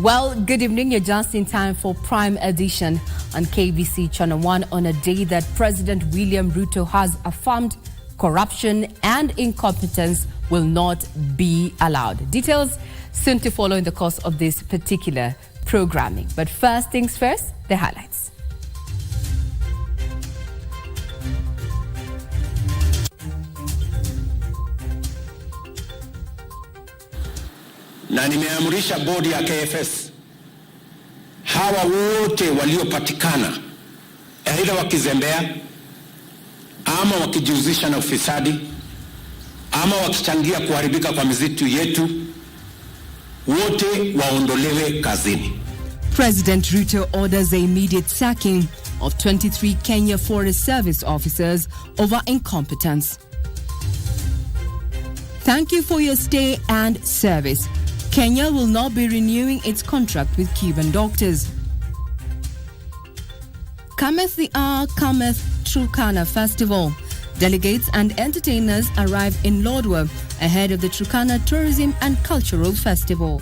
Well, good evening. You're just in time for Prime Edition on KBC Channel 1 on a day that President William Ruto has affirmed corruption and incompetence will not be allowed. Details soon to follow in the course of this particular programming. But first things first, the highlights. Na nimeamrisha bodi ya KFS hawa wote waliopatikana aidha wakizembea ama wakijihusisha na ufisadi ama wakichangia kuharibika kwa misitu yetu wote waondolewe kazini. President Ruto orders the immediate sacking of 23 Kenya Forest Service officers over incompetence. Thank you for your stay and service. Kenya will not be renewing its contract with Cuban doctors. Cometh the hour, cometh Turkana Festival. Delegates and entertainers arrive in Lodwar ahead of the Turkana Tourism and Cultural Festival.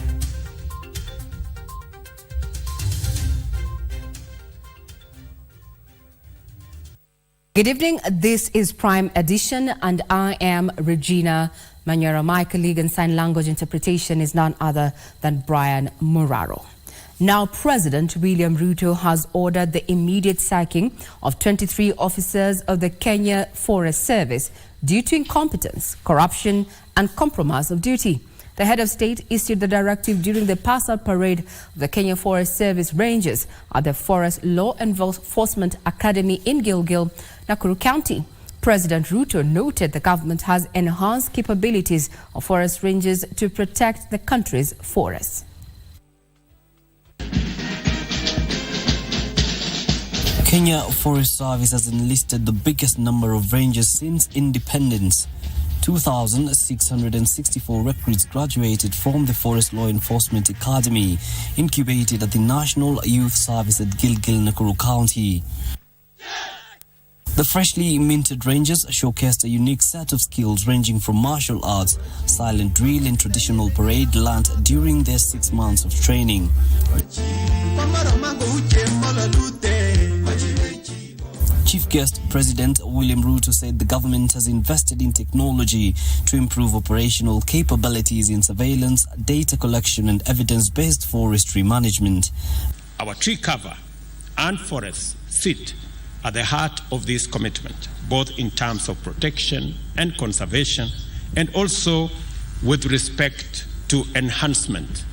Good evening, this is Prime Edition and I am Regina. Manyara. My colleague in sign language interpretation is none other than Brian Muraro. Now, President William Ruto has ordered the immediate sacking of 23 officers of the Kenya Forest Service due to incompetence, corruption and compromise of duty. The head of state issued the directive during the pass-out parade of the Kenya Forest Service Rangers at the Forest Law Enforcement Academy in Gilgil, Nakuru County. President Ruto noted the government has enhanced capabilities of forest rangers to protect the country's forests. Kenya Forest Service has enlisted the biggest number of rangers since independence. 2,664 recruits graduated from the Forest Law Enforcement Academy, incubated at the National Youth Service at Gilgil, Nakuru County. The freshly minted rangers showcased a unique set of skills ranging from martial arts, silent drill and traditional parade learnt during their 6 months of training. Chief Guest President William Ruto said the government has invested in technology to improve operational capabilities in surveillance, data collection and evidence-based forestry management. Our tree cover and forests sit at the heart of this commitment, both in terms of protection and conservation, and also with respect to enhancement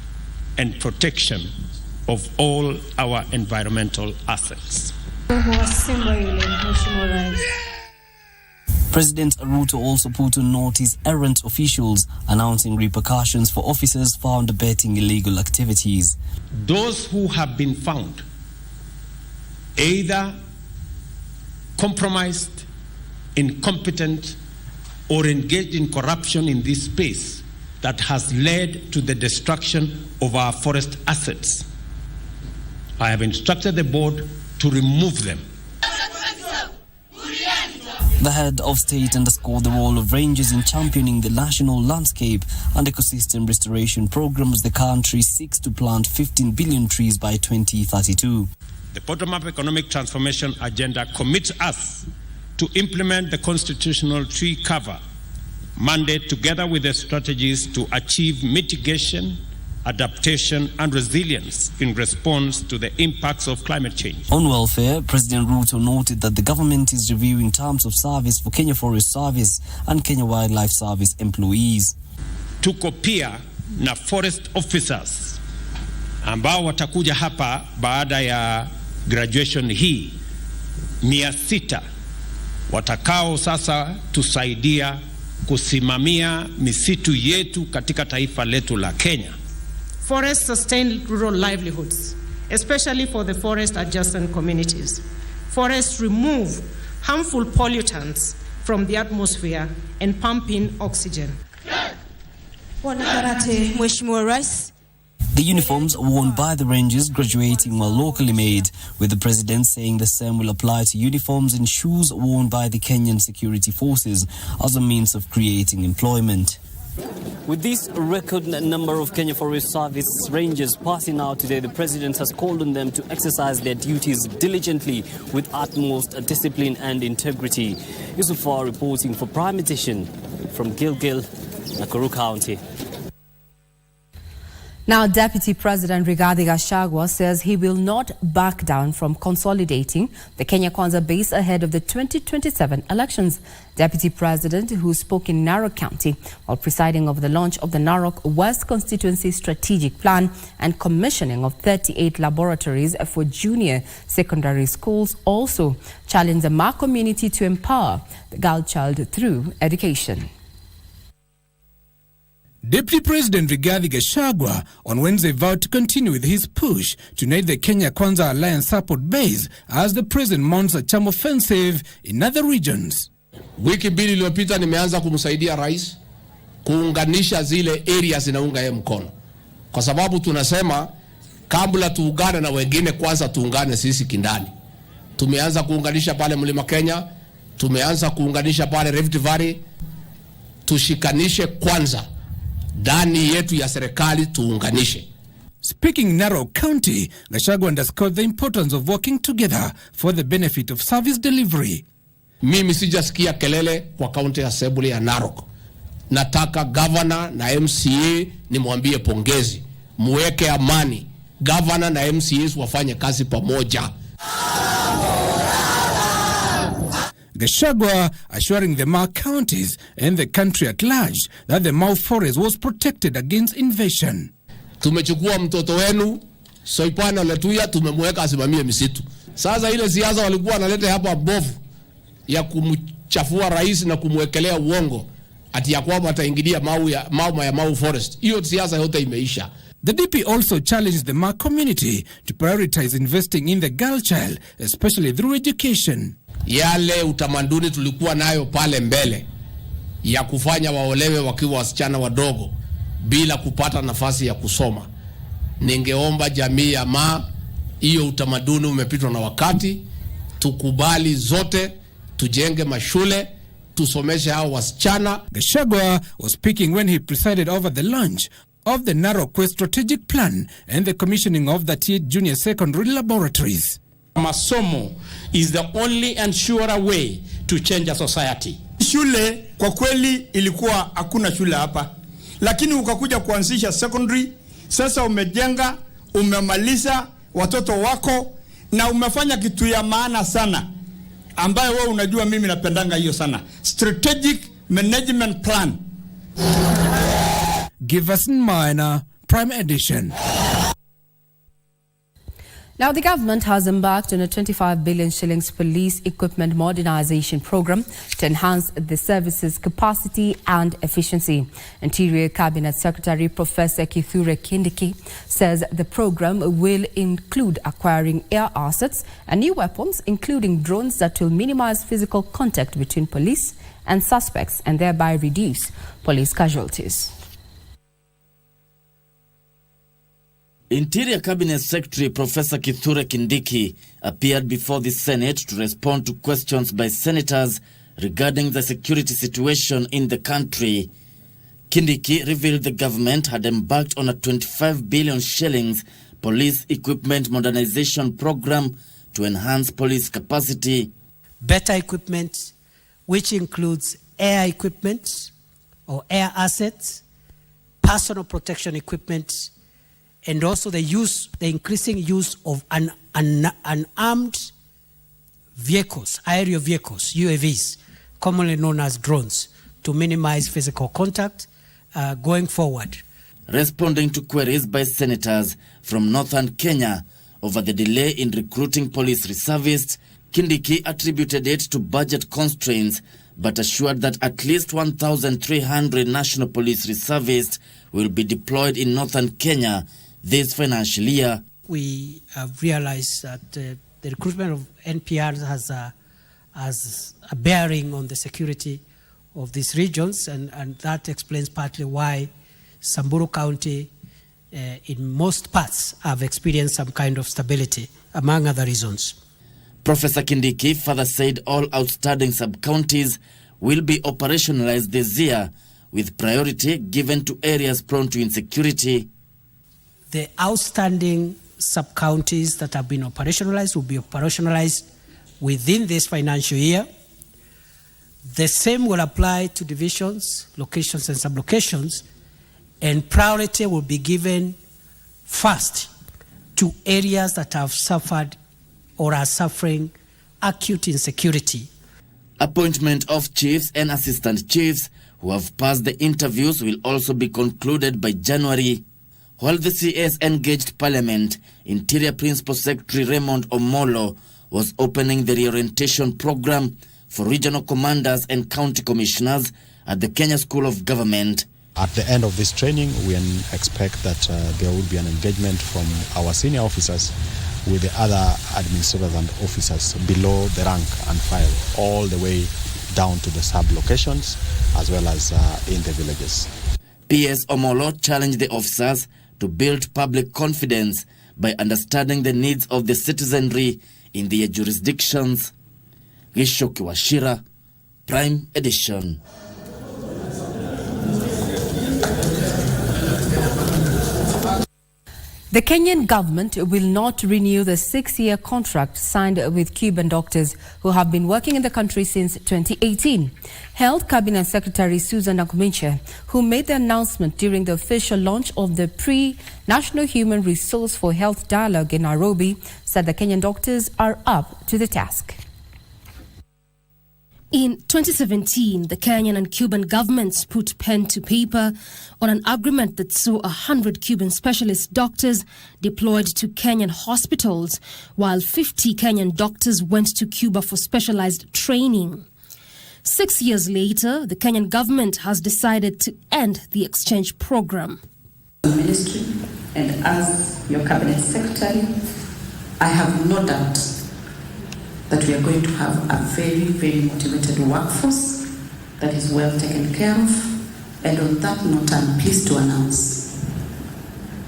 and protection of all our environmental assets. President Ruto also put on notice errant officials, announcing repercussions for officers found abetting illegal activities. Those who have been found either compromised, incompetent, or engaged in corruption in this space that has led to the destruction of our forest assets, I have instructed the board to remove them. The head of state underscored the role of rangers in championing the national landscape and ecosystem restoration program as the country seeks to plant 15 billion trees by 2032. The bottom-up economic transformation agenda commits us to implement the constitutional tree cover mandate together with the strategies to achieve mitigation, adaptation and resilience in response to the impacts of climate change. On welfare, President Ruto noted that the government is reviewing terms of service for Kenya Forest Service and Kenya Wildlife Service employees. Tuko pia na forest officers ambao watakuja hapa baada ya graduation hii 600 watakao sasa tusaidia kusimamia misitu yetu katika taifa letu la Kenya. Forests sustain rural livelihoods, especially for the forest adjacent communities. Forests remove harmful pollutants from the atmosphere and pump in oxygen. The uniforms worn by the Rangers graduating were locally made, with the President saying the same will apply to uniforms and shoes worn by the Kenyan security forces as a means of creating employment. With this record number of Kenya Forest Service Rangers passing out today, the President has called on them to exercise their duties diligently with utmost discipline and integrity. Yusufar reporting for Prime Edition from Gilgil, Nakuru County. Now, Deputy President Rigathi Gachagua says he will not back down from consolidating the Kenya Kwanza base ahead of the 2027 elections. Deputy President, who spoke in Narok County while presiding over the launch of the Narok West Constituency Strategic Plan and commissioning of 38 laboratories for junior secondary schools, also challenged the Ma community to empower the girl child through education. Deputy President Rigathi Gachagua on Wednesday vowed to continue with his push to unite the Kenya Kwanza Alliance support base as the president mounts a charm offensive in other regions. Wiki mbili iliyopita nimeanza kumsaidia rais kuunganisha zile areas zinaunga yeye mkono. Kwa sababu tunasema kabla tuungane na wengine kwanza tuungane sisi kindani. Tumeanza kuunganisha pale Mlima Kenya, tumeanza kuunganisha pale Rift Valley. Tushikanishe kwanza. Ndani yetu ya serikali tuunganishe. Speaking in Narok County, Gachagua underscored the importance of working together for the benefit of service delivery. Mimi sijasikia kelele kwa county assembly ya Narok. Nataka governor na MCA nimwambie pongezi. Muweke amani. Governor na MCAs wafanye kazi pamoja. Gachagua assuring the Mau counties and the country at large that the Mau forest was protected against invasion. Tumechukua mtoto wenu Soipana Letuya tumemweka asimamie misitu. Sasa ile siasa walikuwa wanaleta hapa bovu ya kumchafua rais na kumwekelea uongo ati ya kwamba ataingilia Mau forest. Hiyo siasa yote imeisha. The DP also challenged the Mau community to prioritize investing in the girl child, especially through education. Yale utamaduni tulikuwa nayo pale mbele ya kufanya waolewe wakiwa wasichana wadogo bila kupata nafasi ya kusoma. Ningeomba jamii ya Mau, hiyo utamaduni umepitwa na wakati. Tukubali zote, tujenge mashule, tusomeshe hao wasichana. Gachagua was speaking when he presided over the launch of the Narok West Strategic Plan and the commissioning of 38 junior secondary laboratories. Masomo is the only and surer way to change a society. Shule kwa kweli ilikuwa hakuna shule hapa, lakini ukakuja kuanzisha secondary. Sasa umejenga, umemaliza watoto wako na umefanya kitu ya maana sana ambayo wewe unajua mimi napendanga hiyo sana. Strategic Management Plan. Give us Manyara, Prime Edition. Now, the government has embarked on a 25 billion shillings police equipment modernization program to enhance the service's capacity and efficiency. Interior Cabinet Secretary Professor Kithure Kindiki says the program will include acquiring air assets and new weapons, including drones that will minimize physical contact between police and suspects and thereby reduce police casualties. Interior Cabinet Secretary Professor Kithure Kindiki appeared before the Senate to respond to questions by senators regarding the security situation in the country. Kindiki revealed the government had embarked on a 25 billion shillings police equipment modernization program to enhance police capacity. Better equipment, which includes air equipment or air assets, personal protection equipment, and also the increasing use of unarmed vehicles, aerial vehicles, UAVs, commonly known as drones, to minimize physical contact going forward. Responding to queries by senators from northern Kenya over the delay in recruiting police reservists, Kindiki attributed it to budget constraints, but assured that at least 1,300 national police reservists will be deployed in northern Kenya this financial year. We have realized that the recruitment of NPRs has a bearing on the security of these regions, and that explains partly why Samburu County, in most parts, have experienced some kind of stability, among other reasons. Professor Kindiki further said all outstanding sub-counties will be operationalized this year, with priority given to areas prone to insecurity. The outstanding sub-counties that have been operationalized will be operationalized within this financial year. The same will apply to divisions, locations, and sublocations, and priority will be given first to areas that have suffered or are suffering acute insecurity. Appointment of chiefs and assistant chiefs who have passed the interviews will also be concluded by January. While the CS engaged Parliament, Interior Principal Secretary Raymond Omolo was opening the reorientation program for regional commanders and county commissioners at the Kenya School of Government. At the end of this training, we expect that there will be an engagement from our senior officers with the other administrators and officers below the rank and file, all the way down to the sub-locations as well as in the villages. PS Omolo challenged the officers to build public confidence by understanding the needs of the citizenry in their jurisdictions. Gishoki Washira, Prime Edition. The Kenyan government will not renew the 6-year contract signed with Cuban doctors who have been working in the country since 2018. Health Cabinet Secretary Susan Nakhumicha, who made the announcement during the official launch of the pre-National Human Resource for Health Dialogue in Nairobi, said the Kenyan doctors are up to the task. In 2017, the Kenyan and Cuban governments put pen to paper on an agreement that saw 100 Cuban specialist doctors deployed to Kenyan hospitals, while 50 Kenyan doctors went to Cuba for specialized training. 6 years later, the Kenyan government has decided to end the exchange program. The ministry, and as your cabinet secretary, I have no doubt that we are going to have a very, very motivated workforce that is well taken care of. And on that note, I'm pleased to announce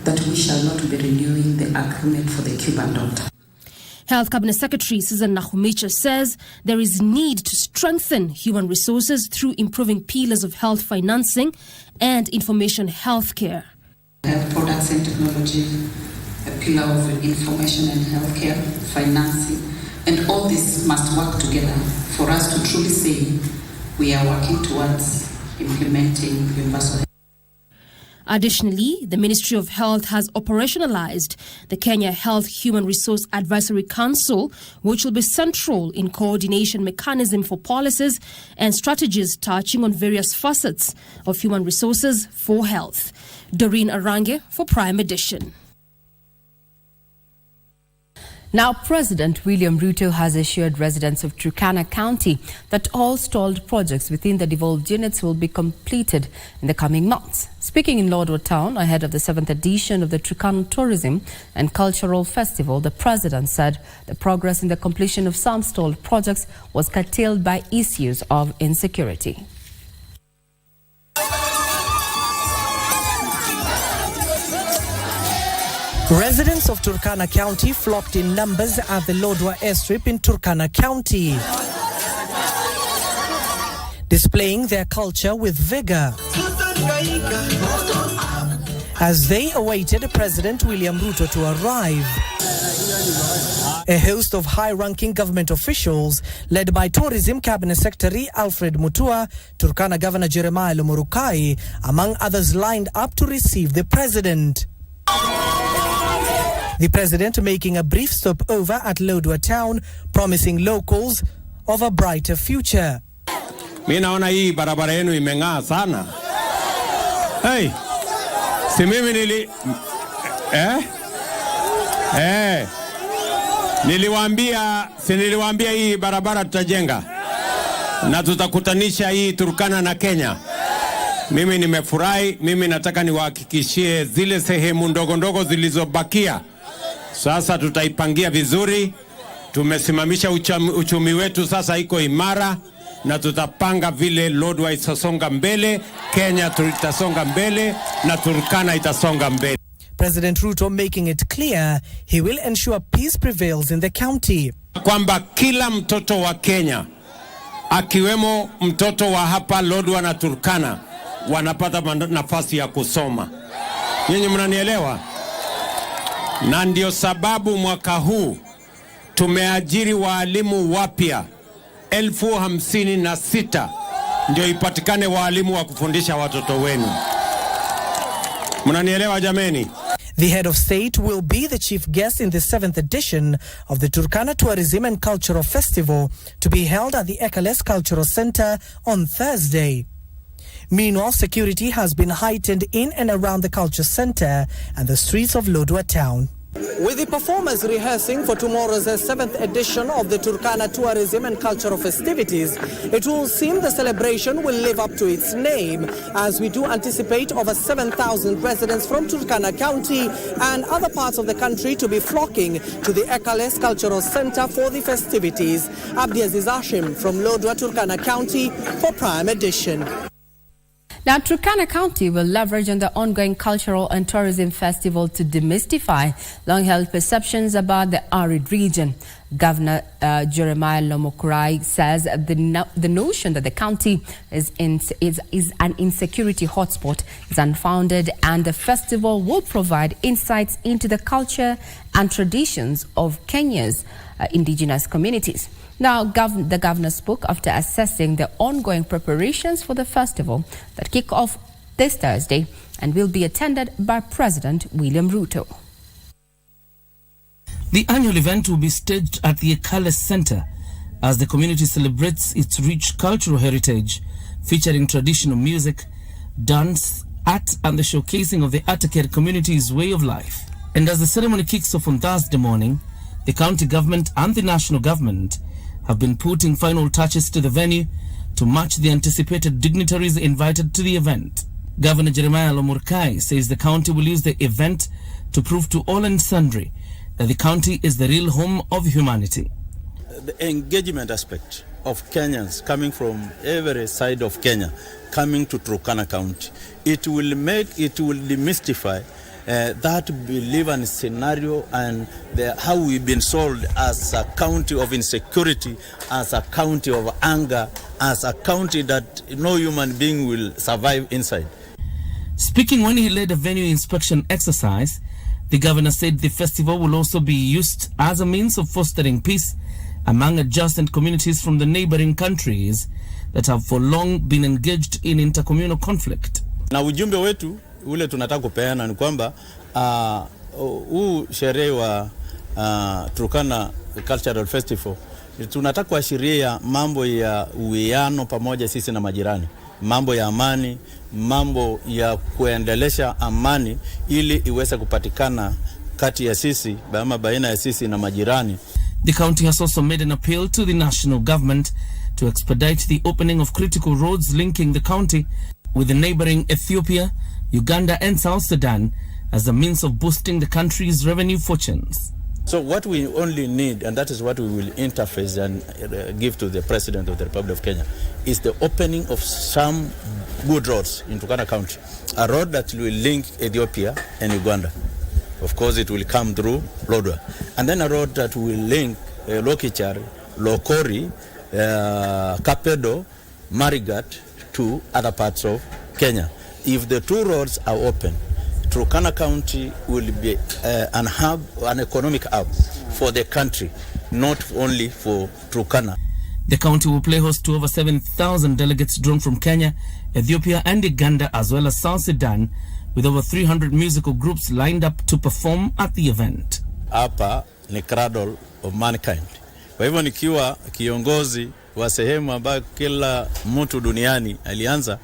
that we shall not be renewing the agreement for the Cuban doctor. Health Cabinet Secretary Susan Nakhumicha says there is need to strengthen human resources through improving pillars of health financing and information healthcare. Health products and technology, a pillar of information and healthcare, financing, and all this must work together for us to truly say we are working towards implementing universal health. Additionally, the Ministry of Health has operationalized the Kenya Health Human Resource Advisory Council, which will be central in coordination mechanism for policies and strategies touching on various facets of human resources for health. Doreen Arange for Prime Edition. Now, President William Ruto has assured residents of Turkana County that all stalled projects within the devolved units will be completed in the coming months. Speaking in Lodwar Town ahead of the 7th edition of the Turkana Tourism and Cultural Festival, the President said the progress in the completion of some stalled projects was curtailed by issues of insecurity. Residents of Turkana County flocked in numbers at the Lodwar airstrip in Turkana County, displaying their culture with vigor as they awaited President William Ruto to arrive. A host of high-ranking government officials, led by Tourism Cabinet Secretary Alfred Mutua, Turkana Governor Jeremiah Lumurukai, among others, lined up to receive the President. The President making a brief stopover at Lodwar Town, promising locals of a brighter future. Mimi naona hii barabara yenu imeng'aa sana. Hey, si mimi niliwaambia hii barabara tutajenga na tutakutanisha hii Turkana na Kenya. Mimi nimefurahi. Mimi nataka niwahakikishie zile sehemu ndogo ndogo zilizobakia sasa tutaipangia vizuri. Tumesimamisha uchumi wetu, sasa iko imara, na tutapanga vile Lodwar itasonga mbele, Kenya tutasonga mbele, na Turkana itasonga mbele. President Ruto making it clear he will ensure peace prevails in the county. Kwamba kila mtoto wa Kenya, akiwemo mtoto wa hapa Lodwar na Turkana, wanapata nafasi ya kusoma. Nyinyi mnanielewa? Na ndio sababu mwaka huu tumeajiri walimu wapya 56,000 ndio ipatikane walimu wa kufundisha watoto wenu. Mnanielewa jameni? The head of state will be the chief guest in the 7th edition of the Turkana Tourism and Cultural Festival to be held at the Ekales Cultural Center on Thursday. Meanwhile, security has been heightened in and around the culture center and the streets of Lodwar town. With the performers rehearsing for tomorrow's 7th edition of the Turkana Tourism and Cultural Festivities, it will seem the celebration will live up to its name, as we do anticipate over 7,000 residents from Turkana County and other parts of the country to be flocking to the Ekales Cultural Center for the festivities. Abdiaziz Hashim from Lodwar, Turkana County for Prime Edition. Now, Turkana County will leverage on the ongoing Cultural and Tourism Festival to demystify long-held perceptions about the arid region. Governor Jeremiah Lomokurai says the notion that the county is an insecurity hotspot is unfounded, and the festival will provide insights into the culture and traditions of Kenya's indigenous communities. Now, the governor spoke after assessing the ongoing preparations for the festival that kick off this Thursday and will be attended by President William Ruto. The annual event will be staged at the Ekales Center as the community celebrates its rich cultural heritage, featuring traditional music, dance, art, and the showcasing of the Atakere community's way of life. And as the ceremony kicks off on Thursday morning, the county government and the national government have been putting final touches to the venue to match the anticipated dignitaries invited to the event. Governor Jeremiah Lomokurai says the county will use the event to prove to all and sundry that the county is the real home of humanity. The engagement aspect of Kenyans coming from every side of Kenya, coming to Turkana County, it will demystify that belief and scenario and how we've been sold as a county of insecurity, as a county of anger, as a county that no human being will survive inside. Speaking when he led a venue inspection exercise, the governor said the festival will also be used as a means of fostering peace among adjacent communities from the neighboring countries that have for long been engaged in intercommunal conflict. Na ujumbe wetu ule tunataka kupeana ni kwamba huu sherehe wa Turkana Cultural Festival tunataka kuashiria mambo ya uwiano pamoja sisi na majirani, mambo ya amani, mambo ya kuendelesha amani ili iweze kupatikana kati ya sisi baina ya sisi na majirani. The county has also made an appeal to the national government to expedite the opening of critical roads linking the county with the neighboring Ethiopia, Uganda and South Sudan as a means of boosting the country's revenue fortunes. So what we only need, and that is what we will interface and give to the President of the Republic of Kenya, is the opening of some good roads in Turkana County. A road that will link Ethiopia and Uganda. Of course, it will come through Lodwar. And then a road that will link Lokichari, Lokori, Kapedo, Marigat to other parts of Kenya. If the two roads are open, Turkana County will be an hub, an economic hub for the country, not only for Turkana. The county will play host to over 7,000 delegates drawn from Kenya, Ethiopia and Uganda, as well as South Sudan, with over 300 musical groups lined up to perform at the event. Hapa ni cradle of mankind. Kwa hivyo nikiwa kiongozi wa sehemu ambayo kila mtu duniani alianza,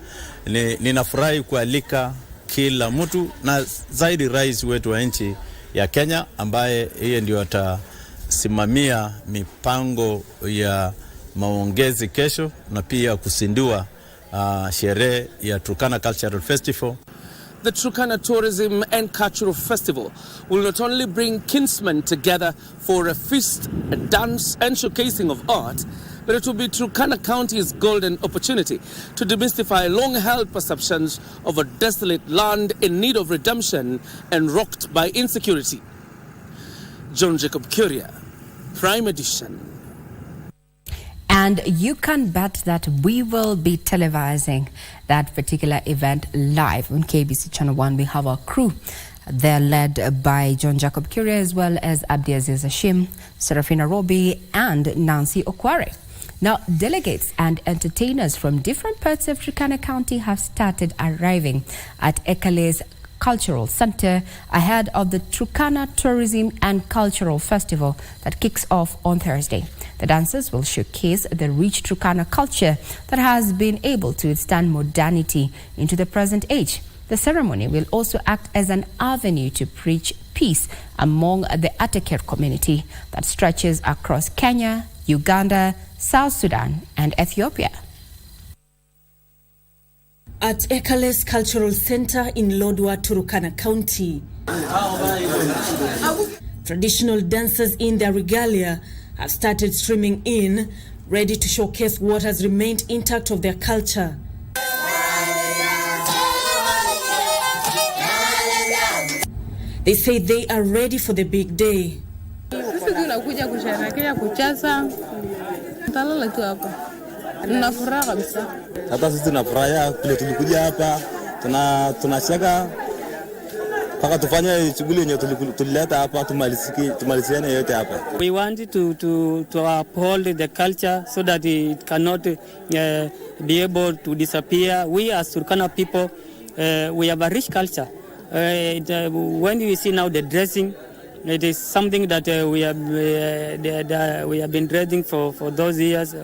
ninafurahi kualika kila mtu na zaidi rais wetu wa nchi ya Kenya ambaye yeye ndio atasimamia mipango ya maongezi kesho na pia kusindua sherehe ya Turkana Cultural Festival. The Turkana Tourism and Cultural Festival will not only bring kinsmen together for a feast, a dance and showcasing of art, but it will be Turkana County's golden opportunity to demystify long-held perceptions of a desolate land in need of redemption and rocked by insecurity. John Jacob Curia, Prime Edition. And you can bet that we will be televising that particular event live on KBC Channel 1. We have our crew. They're led by John Jacob Curia, as well as Abdiaziz Hashim, Serafina Robi, and Nancy Okware. Now, delegates and entertainers from different parts of Turkana County have started arriving at Ekale's Cultural Center ahead of the Turkana Tourism and Cultural Festival that kicks off on Thursday. The dancers will showcase the rich Turkana culture that has been able to withstand modernity into the present age. The ceremony will also act as an avenue to preach peace among the Ateker community that stretches across Kenya, Uganda, South Sudan, and Ethiopia. At Ekale's Cultural Center in Lodwar, Turkana County, traditional dancers in their regalia have started streaming in, ready to showcase what has remained intact of their culture. They say they are ready for the big day. Hata sisi tunafurahia kile tulikuja hapa, tunacheka mpaka tufanye shughuli yenye tulileta hapa, tumaliziane yote hapa. We want to uphold the culture so that it cannot be able to disappear. We as Turkana people, we have a rich culture. When you see now the dressing, it is something that we have been dreading for those years.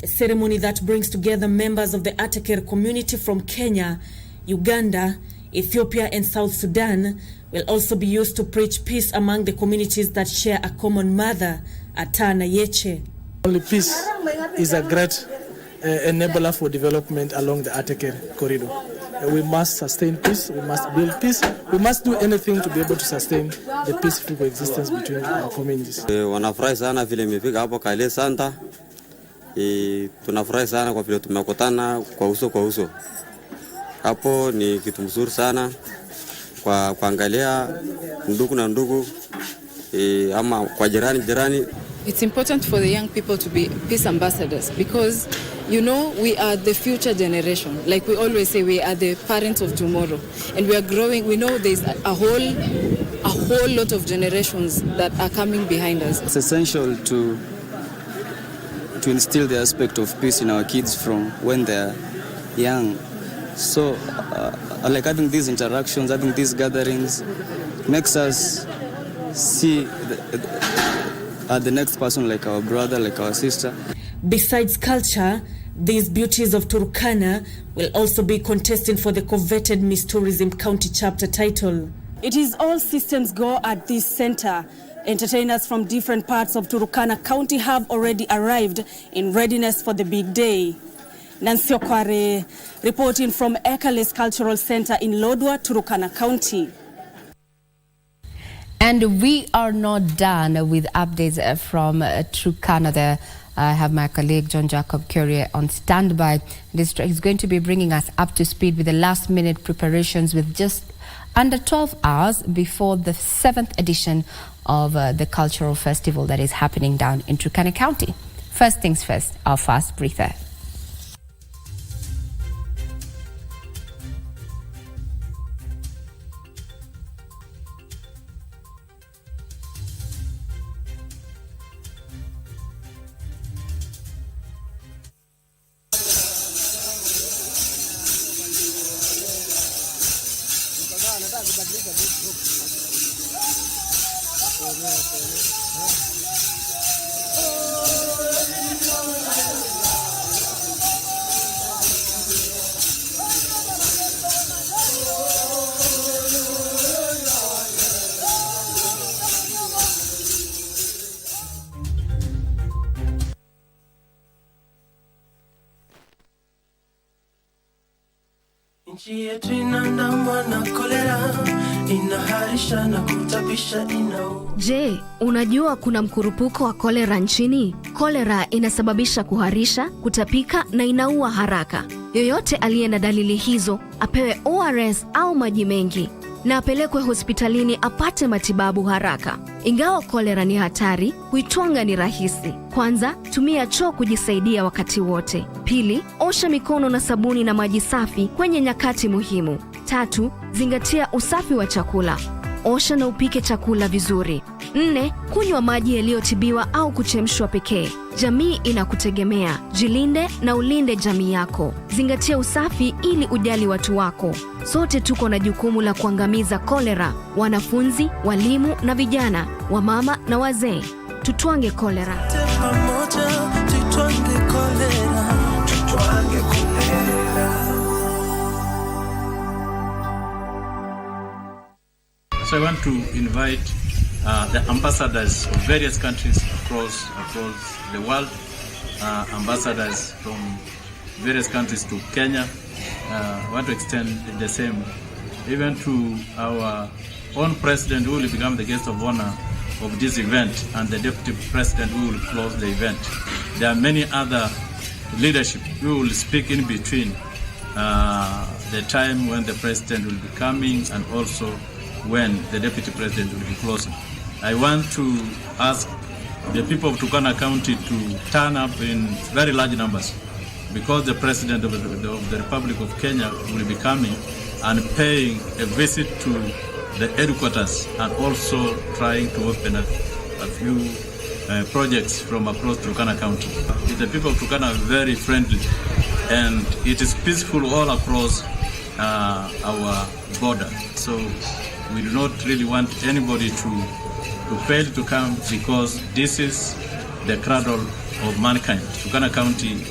A ceremony that brings together members of the Ateker community from Kenya, Uganda, Ethiopia, and South Sudan will also be used to preach peace among the communities that share a common mother, Atana Yeche. Only peace is a great enabler for development along the Ateker corridor. We must sustain peace, we must build peace, we must do anything to be able to sustain the peaceful coexistence between our communities. Wanafurahi sana vile imefika hapo Kale Santa. Tunafurahi sana kwa vile tumekutana kwa uso. Hapo ni kitu mzuri sana kwa kuangalia ndugu na ndugu ama kwa jirani. It's important for the young people to be peace ambassadors because, you know, we are the future generation. Like we always say, we are the parents of tomorrow. And we are growing. We know there's a whole lot of generations that are coming behind us. It's essential to instill the aspect of peace in our kids from when they're young. So, like having these interactions, having these gatherings, makes us see the next person like our brother, like our sister. Besides culture, these beauties of Turkana will also be contesting for the coveted Miss Tourism County Chapter title. It is all systems go at this center. Entertainers from different parts of Turkana County have already arrived in readiness for the big day. Nancy Okware reporting from Ekale's Cultural Center in Lodwar, Turkana County. And we are not done with updates from Turkana. There, I have my colleague John Jacob Curia on standby. He's going to be bringing us up to speed with the last-minute preparations with just under 12 hours before the 7th edition of the cultural festival that is happening down in Turkana County. First things first, our fast breather. Nchi yetu inaandamwa na kolera, inaharisha na kutapisha Je, unajua kuna mkurupuko wa kolera nchini? Kolera inasababisha kuharisha, kutapika na inaua haraka. Yoyote aliye na dalili hizo apewe ORS au maji mengi. na apelekwe hospitalini apate matibabu haraka. Ingawa kolera ni hatari, kuitwanga ni rahisi. Kwanza, tumia choo kujisaidia wakati wote. Pili, osha mikono na sabuni na maji safi kwenye nyakati muhimu. 3, zingatia usafi wa chakula. Osha na upike chakula vizuri. 4, kunywa maji yaliyotibiwa au kuchemshwa pekee. Jamii inakutegemea. Jilinde na ulinde jamii yako. Zingatia usafi ili ujali watu wako. Sote tuko na jukumu la kuangamiza kolera. Wanafunzi, walimu na vijana, wamama na wazee. Tutwange kolera. So I want to invite the ambassadors of various countries across the world, ambassadors from various countries to Kenya. I want to extend the same even to our own president, who will become the guest of honor of this event, and the deputy president who will close the event. There are many other leadership who will speak in between the time when the president will be coming and also when the deputy president will be closing. I want to ask the people of Turkana County to turn up in very large numbers, because the president of the Republic of Kenya will be coming and paying a visit to the headquarters and also trying to open a few projects from across Turkana County. The people of Turkana are very friendly, and it is peaceful all across our border. So we do not really want anybody to fail to come, because this is the cradle of mankind. Turkana County,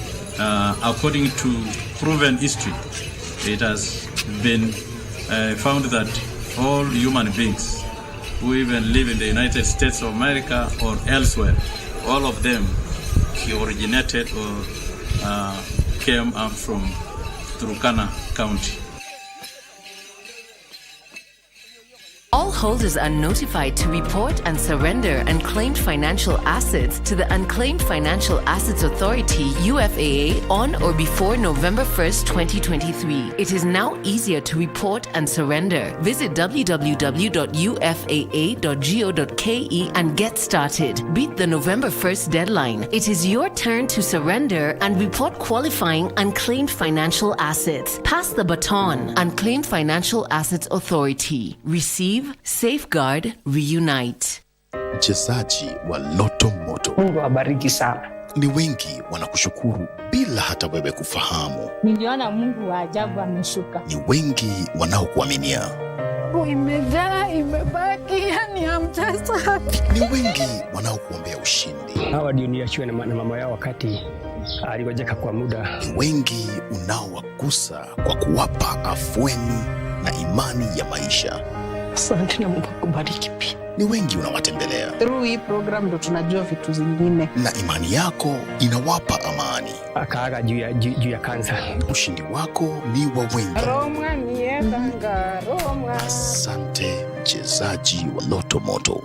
according to proven history, it has been found that all human beings who even live in the United States of America or elsewhere, all of them originated or came up from Turkana County. All holders are notified to report and surrender unclaimed financial assets to the Unclaimed Financial Assets Authority, UFAA, on or before November 1st, 2023. It is now easier to report and surrender. Visit www.ufaa.go.ke and get started. Beat the November 1st deadline. It is your turn to surrender and report qualifying unclaimed financial assets. Pass the baton. Unclaimed Financial Assets Authority. Receive, safeguard, reunite. Mchezaji wa Loto Moto. Mungu awabariki sana. Ni wengi wanakushukuru bila hata wewe kufahamu. Niliona Mungu wa ajabu ameshuka. Ni wengi wanaokuaminia. Imejaa, imebaki, yani hamtasa. Ni wengi wanaokuombea ushindi. Hawa ndio niachiwe na mama yao wakati aligojeka kwa muda. Ni wengi unaowagusa kwa kuwapa afueni na imani ya maisha. Asante na Mungu akubariki pia. Ni wengi unawatembelea. Through hii program ndo tunajua vitu zingine. Na imani yako inawapa amani. Akaaga juu ya kansa. Ushindi wako ni wa wengi. Roma niedanga, Roma. Asante mchezaji wa Loto Moto.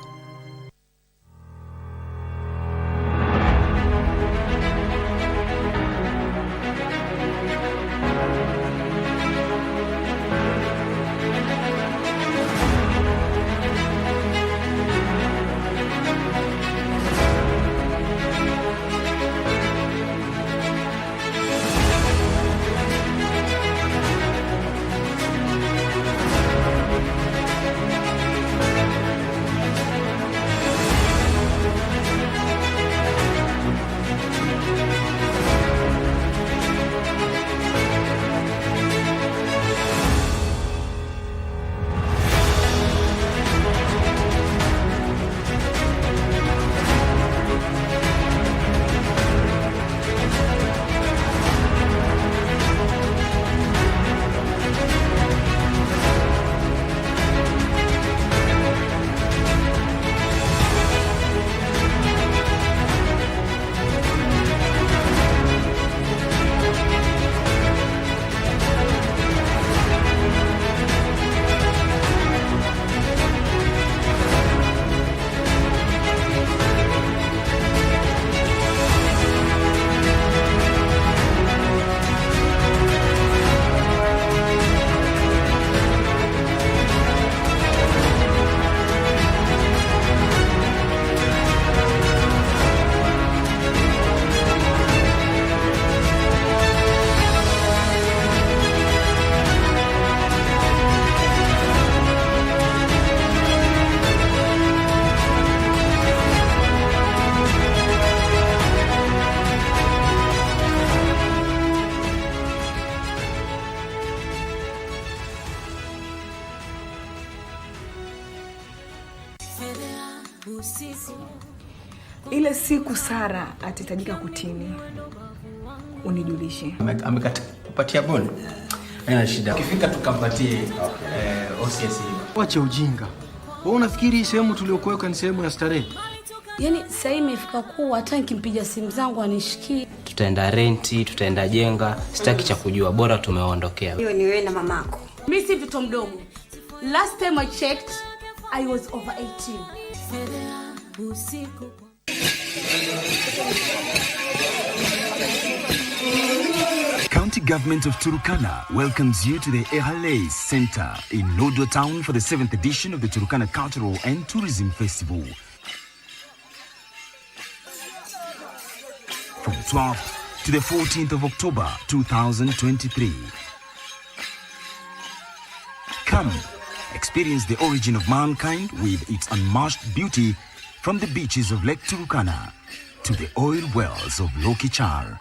Ile siku Sara atahitajika kutini, unijulishe. Amekupatia bond? Haina shida. Ukifika tukampatie OCS. Wacha ujinga. Wewe unafikiri hii sehemu tuliokuweka ni sehemu ya starehe? Yaani sasa imefika kuwa hata nikimpiga simu zangu anishikii. Tutaenda renti, tutaenda jenga, sitaki cha kujua, bora tumeondokea. Hiyo ni wewe na mamako. Mimi si mtoto mdogo. Last time I checked, I was over 18. County Government of Turkana welcomes you to the Ehale Center in Lodwar Town for the 7th edition of the Turkana Cultural and Tourism Festival. From 12th to the 14th of October 2023. Come, experience the origin of mankind with its unmatched beauty from the beaches of Lake Turkana to the oil wells of Lokichar.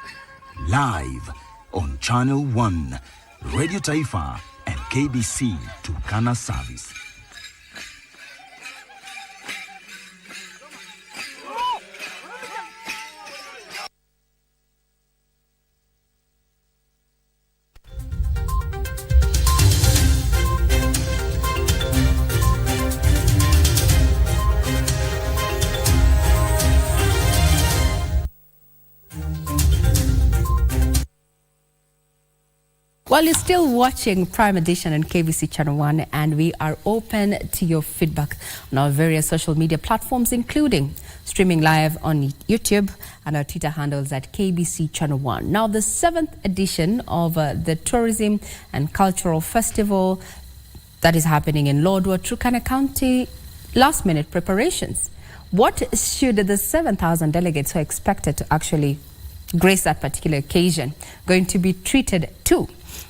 Live on Channel 1, Radio Taifa and KBC Turkana Service. Well, you're still watching Prime Edition on KBC Channel 1, and we are open to your feedback on our various social media platforms, including streaming live on YouTube and our Twitter handles at KBC Channel 1. Now, the 7th edition of the Tourism and Cultural Festival that is happening in Lodwar, Turkana County, last-minute preparations. What should the 7,000 delegates who are expected to actually grace that particular occasion going to be treated to?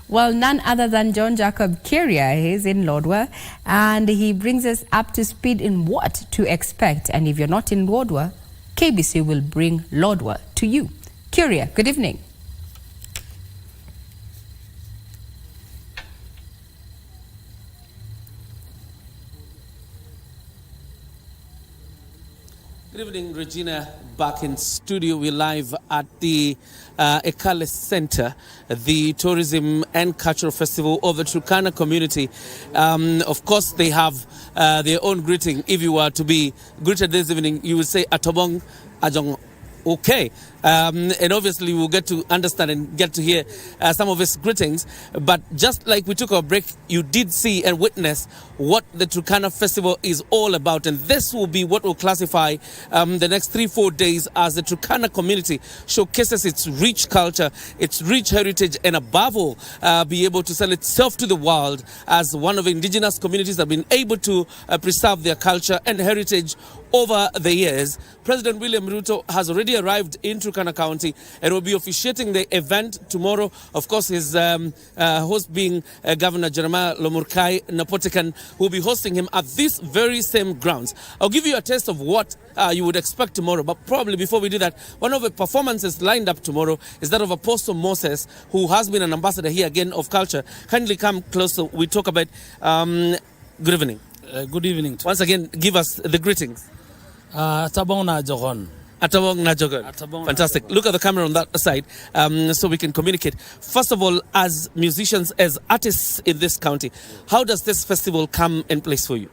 Well, none other than John Jacob Kyria. He's in Lodwar, and he brings us up to speed in what to expect. And if you're not in Lodwar, KBC will bring Lodwar to you. Kyria, good evening. Good evening, Regina. Back in studio, we're live at the Ekale Center, the Tourism and Cultural Festival of the Turkana community. Of course, they have their own greeting. If you were to be greeted this evening, you would say Atobong Ajong. Okay, and obviously we'll get to understand and get to hear some of his greetings. But just like we took our break, you did see and witness what the Turkana Festival is all about. And this will be what will classify the next 3-4 days as the Turkana community showcases its rich culture, its rich heritage, and above all, be able to sell itself to the world as one of the indigenous communities that have been able to preserve their culture and heritage over the years. President William Ruto has already arrived in Turkana County and will be officiating the event tomorrow. Of course, his host being Governor Jeremiah Lomurkai Napotekan, who will be hosting him at this very same grounds. I'll give you a taste of what you would expect tomorrow, but probably before we do that, one of the performances lined up tomorrow is that of Apostle Moses, who has been an ambassador here again of culture. Kindly come closer. We talk about good evening. Good evening. Once again, give us the greetings. Atabong na jogon. Atabong na jogon. Fantastic. Look at the camera on that side so we can communicate. First of all, as musicians, as artists in this county, how does this festival come in place for you?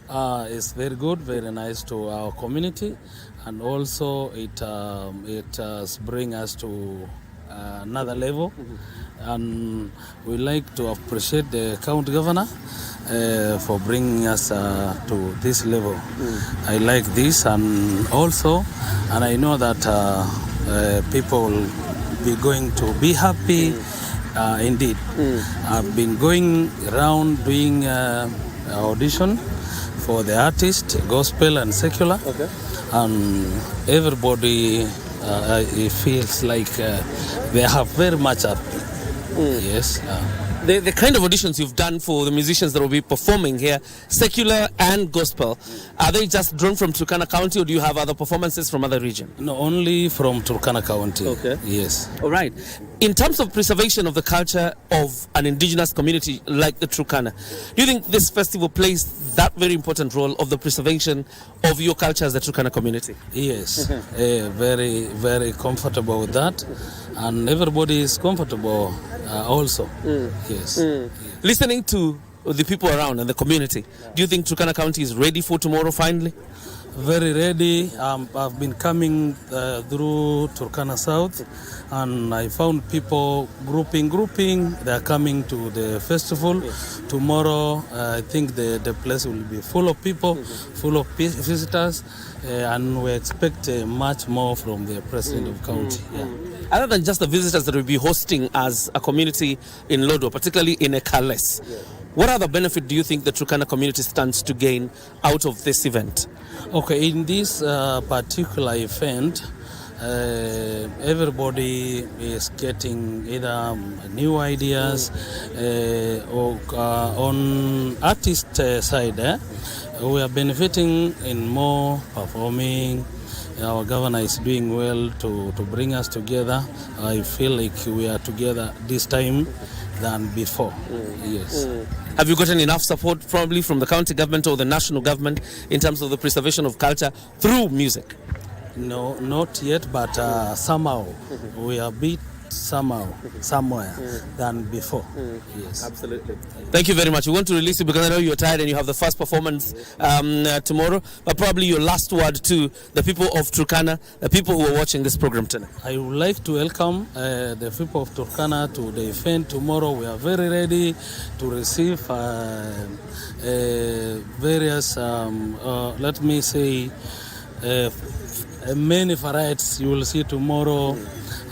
It's very good, very nice to our community, and also it brings us to another level. And we like to appreciate the county governor for bringing us to this level. I like this, and also, and I know that people will be going to be happy. Indeed, I've been going around doing audition for the artist, gospel and secular, and everybody it feels like they have very much happy. Yes. The kind of auditions you've done for the musicians that will be performing here, secular and gospel, are they just drawn from Turkana County, or do you have other performances from other regions? No, only from Turkana County. Okay. Yes. All right. In terms of preservation of the culture of an indigenous community like the Turkana, do you think this festival plays that very important role of the preservation of your culture as the Turkana community? Yes. Very, very comfortable with that. And everybody is comfortable also. Yes. Listening to the people around and the community, do you think Turkana County is ready for tomorrow finally? Very ready. I've been coming through Turkana South, and I found people grouping. They are coming to the festival. Tomorrow, I think the place will be full of people, full of visitors, and we expect much more from the president of county. Other than just the visitors that will be hosting as a community in Lodwar, particularly in Ekales, what other benefit do you think the Turkana community stands to gain out of this event? Okay, in this particular event, everybody is getting either new ideas or on artist side. We are benefiting in more performing. Our governor is doing well to bring us together. I feel like we are together this time than before. Yes. Have you gotten enough support probably from the county government or the national government in terms of the preservation of culture through music? No, not yet, but somehow we are beat somewhere than before. Yes, absolutely. Thank you very much. We want to release you because I know you're tired and you have the first performance tomorrow, but probably your last word to the people of Turkana, the people who are watching this program tonight. I would like to welcome the people of Turkana to the event tomorrow. We are very ready to receive various, let me say, many varieties you will see tomorrow.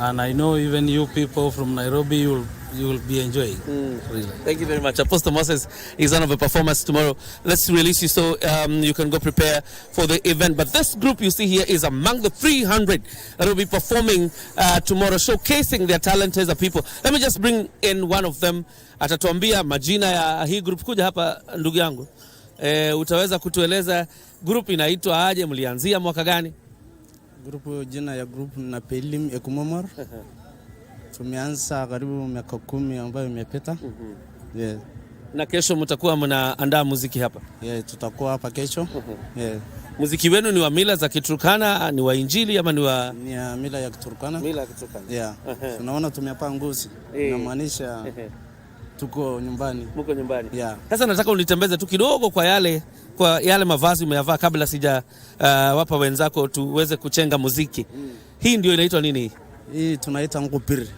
And I know even you people from Nairobi, you will be enjoying. Really. Thank you very much. Apostle Moses is one of the performers tomorrow. Let's release you so you can go prepare for the event. But this group you see here is among the 300 that will be performing tomorrow, showcasing their talent as a people. Let me just bring in one of them. Atatuambia majina ya hii group. Kuja hapa ndugu yangu. Utaweza kutueleza group inaitwa aje, mlianzia mwaka gani? Grupu jina ya grupu na Pelim Ekumomor. Tumeanza karibu miaka 10 ambayo imepita. Yeah. Na kesho mtakuwa mnaandaa muziki hapa? Yeah, tutakuwa hapa kesho. Yeah. Muziki wenu ni wa mila za Kiturkana, ni wa Injili ama ni wa mila ya Kiturkana? Mila ya Kiturkana. Yeah. Tunaona tumepaa nguzi. Inamaanisha tuko nyumbani. Mko nyumbani. Yeah. Sasa nataka unitembeze tu kidogo kwa yale mavazi umeyavaa kabla sija wapa wenzako tuweze kuchenga muziki. Hii ndio inaitwa nini? Hii tunaita ngupiri.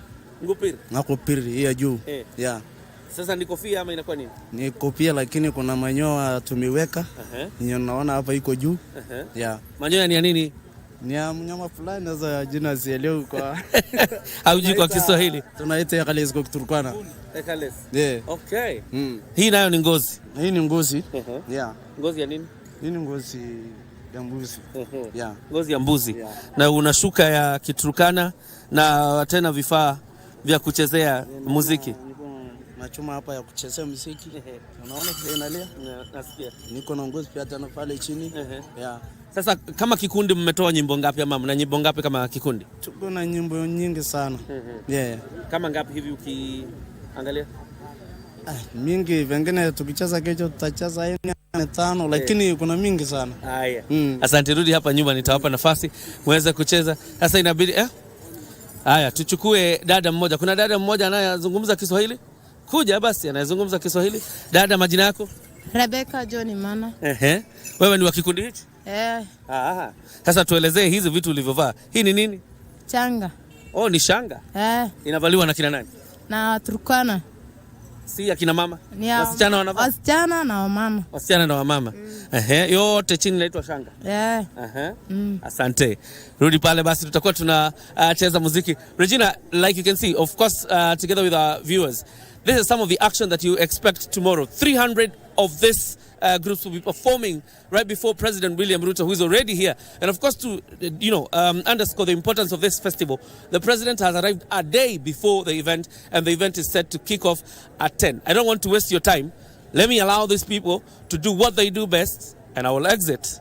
Ngupiri? Ngupiri hii ya juu. Yeah. Sasa ni kofia ama inakuwa nini? Ni kofia lakini kuna manyoya tumeweka. Ndio naona hapa iko juu. Yeah. Manyoya ni ya nini? Ni ya mnyama fulani sasa jina sielewi kwa haujui kwa Kiswahili. Tunaita Ekales kwa Kiturkana. Ekales. Yeah. Okay. Hii nayo ni ngozi. Hii ni ngozi. Yeah. Ngozi ya nini? Hii ni ngozi ya mbuzi. Yeah. Ngozi ya mbuzi. Na una shuka ya Kiturkana na tena vifaa vya kuchezea muziki. Na chuma hapa ya kuchezea muziki. Unaona vile inalia? Nasikia. Niko na ngozi pia tena pale chini. Yeah. Sasa kama kikundi mmetoa nyimbo ngapi ama mna nyimbo ngapi kama kikundi? Tuko na nyimbo nyingi sana. Yeah. Kama ngapi hivi ukiangalia? Mingi, vingine tukicheza kesho tutacheza 5 lakini kuna mingi sana. Haya. Asante, rudi hapa nyuma nitawapa nafasi muweze kucheza. Sasa inabidi haya tuchukue dada mmoja. Kuna dada mmoja anayezungumza Kiswahili? Kuja basi anayezungumza Kiswahili. Dada, majina yako? Rebecca John Mana. Wewe ni wa kikundi hichi? Sasa tuelezee hizi vitu ulivyovaa. Hii ni nini? Changa. Oh, ni shanga? Inavaliwa na kina nani? Na Turkana. Si akina mama? Wasichana wanavaa? Wasichana na wamama. Wasichana na wamama. Yote chini inaitwa shanga. Asante. Rudi pale basi tutakuwa tunacheza muziki. Regina, like you can see, of course, together with our viewers, this is some of the action that you expect tomorrow. 300 of this groups will be performing right before President William Ruto, who is already here. And of course, to underscore the importance of this festival, the president has arrived a day before the event, and the event is set to kick off at 10. I don't want to waste your time. Let me allow these people to do what they do best, and I will exit.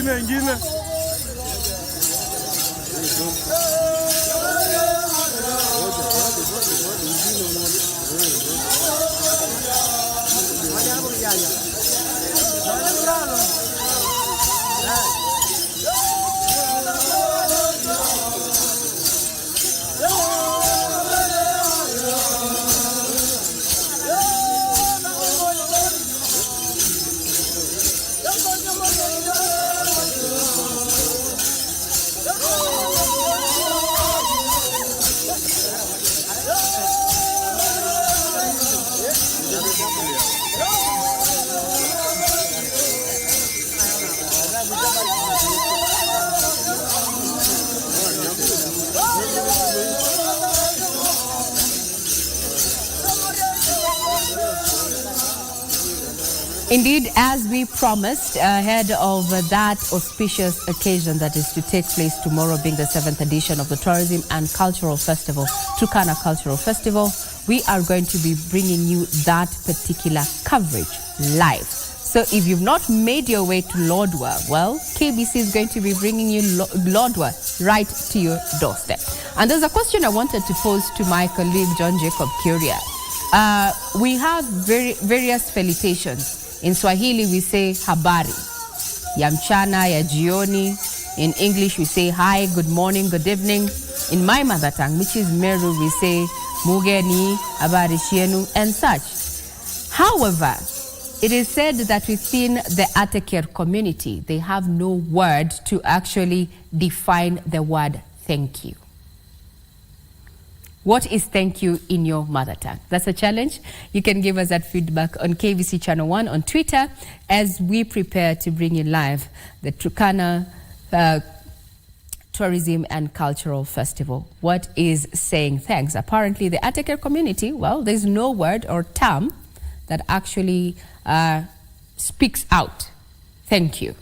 Ingine. Indeed, as we promised, ahead of that auspicious occasion that is to take place tomorrow, being the 7th edition of the Tourism and Cultural Festival, Turkana Cultural Festival, we are going to be bringing you that particular coverage live. So if you've not made your way to Lodwar, well, KBC is going to be bringing you Lodwar right to your doorstep. And there's a question I wanted to pose to my colleague John Jacob Kuria. We have various felicitations. In Swahili, we say habari, ya mchana, ya jioni. In English, we say hi, good morning, good evening. In my mother tongue, which is Meru, we say mugeni, habari shienu, and such. However, it is said that within the Ateker community, they have no word to actually define the word thank you. What is thank you in your mother tongue? That's a challenge. You can give us that feedback on KBC Channel 1 on Twitter as we prepare to bring you live the Turkana Tourism and Cultural Festival. What is saying thanks? Apparently the Ateker community, well, there's no word or term that actually speaks out thank you.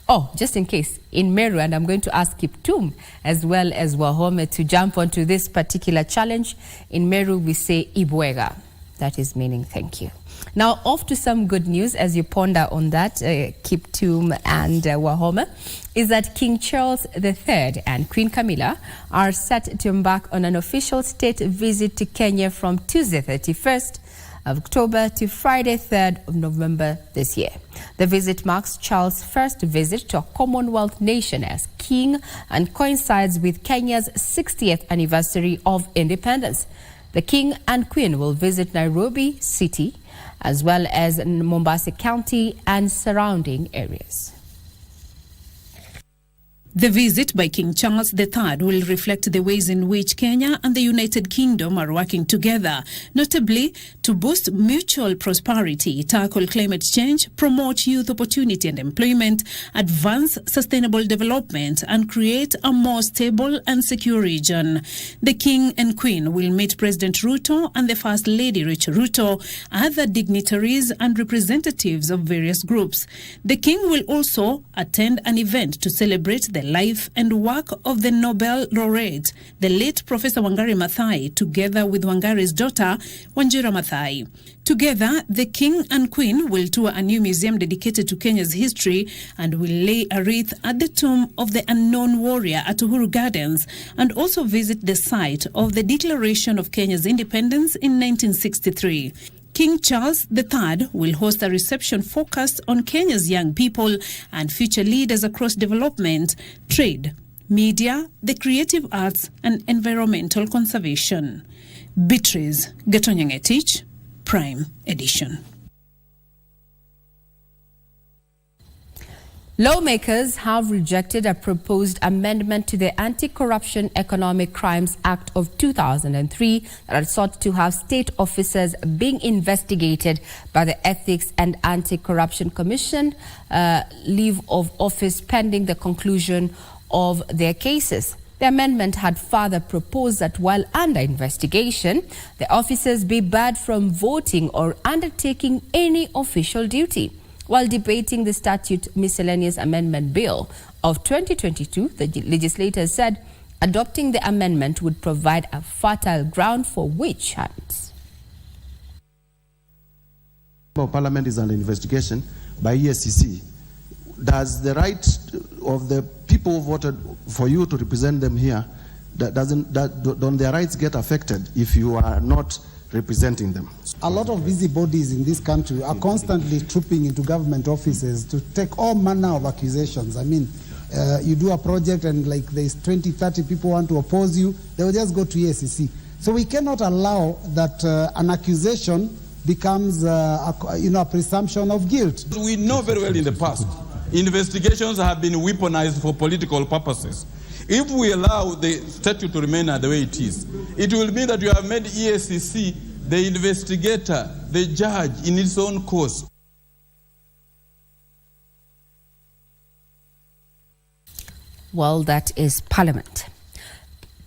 Oh, just in case, in Meru, and I'm going to ask Kiptum as well as Wahome to jump onto this particular challenge. In Meru, we say Ibwega. That is meaning thank you. Now, off to some good news as you ponder on that, Kiptum and Wahome, is that King Charles III and Queen Camilla are set to embark on an official state visit to Kenya from Tuesday 31st of October to Friday 3rd of November this year. The visit marks Charles' first visit to a Commonwealth nation as king and coincides with Kenya's 60th anniversary of independence. The king and queen will visit Nairobi city as well as Mombasa County and surrounding areas. The visit by King Charles III will reflect the ways in which Kenya and the United Kingdom are working together, notably to boost mutual prosperity, tackle climate change, promote youth opportunity and employment, advance sustainable development, and create a more stable and secure region. The King and Queen will meet President Ruto and the First Lady Rachel Ruto, other dignitaries and representatives of various groups. The King will also attend an event to celebrate the life and work of the Nobel laureate, the late Professor Wangari Maathai, together with Wangari's daughter, Wanjira Maathai. Together, the King and Queen will tour a new museum dedicated to Kenya's history and will lay a wreath at the tomb of the unknown warrior at Uhuru Gardens and also visit the site of the Declaration of Kenya's independence in 1963. King Charles III will host a reception focused on Kenya's young people and future leaders across development, trade, media, the creative arts, and environmental conservation. Beatrice Gatonyangetich, Prime Edition. Lawmakers have rejected a proposed amendment to the Anti-Corruption Economic Crimes Act of 2003 that had sought to have state officers being investigated by the Ethics and Anti-Corruption Commission leave of office pending the conclusion of their cases. The amendment had further proposed that while under investigation, the officers be barred from voting or undertaking any official duty. While debating the Statute Miscellaneous Amendment Bill of 2022, the legislators said adopting the amendment would provide a fertile ground for witch hunts. Parliament is under investigation by ESCC. Does the right of the people who voted for you to represent them here, don't their rights get affected if you are not representing them? A lot of busybodies in this country are constantly trooping into government offices to take all manner of accusations. I mean, you do a project and like there's 20, 30 people want to oppose you, they will just go to EACC. So we cannot allow that an accusation becomes a presumption of guilt. We know very well in the past, investigations have been weaponized for political purposes. If we allow the statute to remain the way it is, it will mean that you have made EACC the investigator, the judge in its own course. Well, that is Parliament.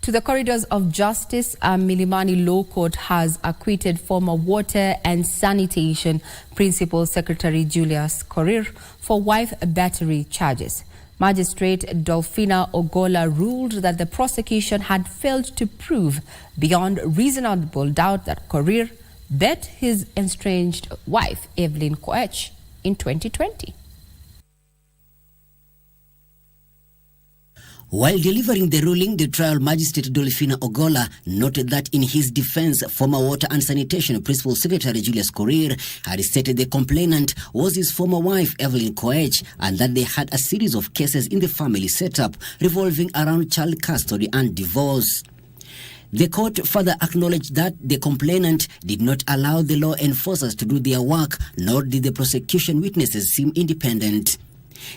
To the corridors of justice, Milimani Law Court has acquitted former Water and Sanitation Principal Secretary Julius Korir for wife battery charges. Magistrate Dolphina Ogola ruled that the prosecution had failed to prove beyond reasonable doubt that Korir bet his estranged wife, Evelyn Koech, in 2020. While delivering the ruling, the trial magistrate Dolphina Ogola noted that in his defense, former Water and Sanitation Principal Secretary Julius Korir had stated the complainant was his former wife Evelyn Koech and that they had a series of cases in the family setup revolving around child custody and divorce. The court further acknowledged that the complainant did not allow the law enforcers to do their work, nor did the prosecution witnesses seem independent.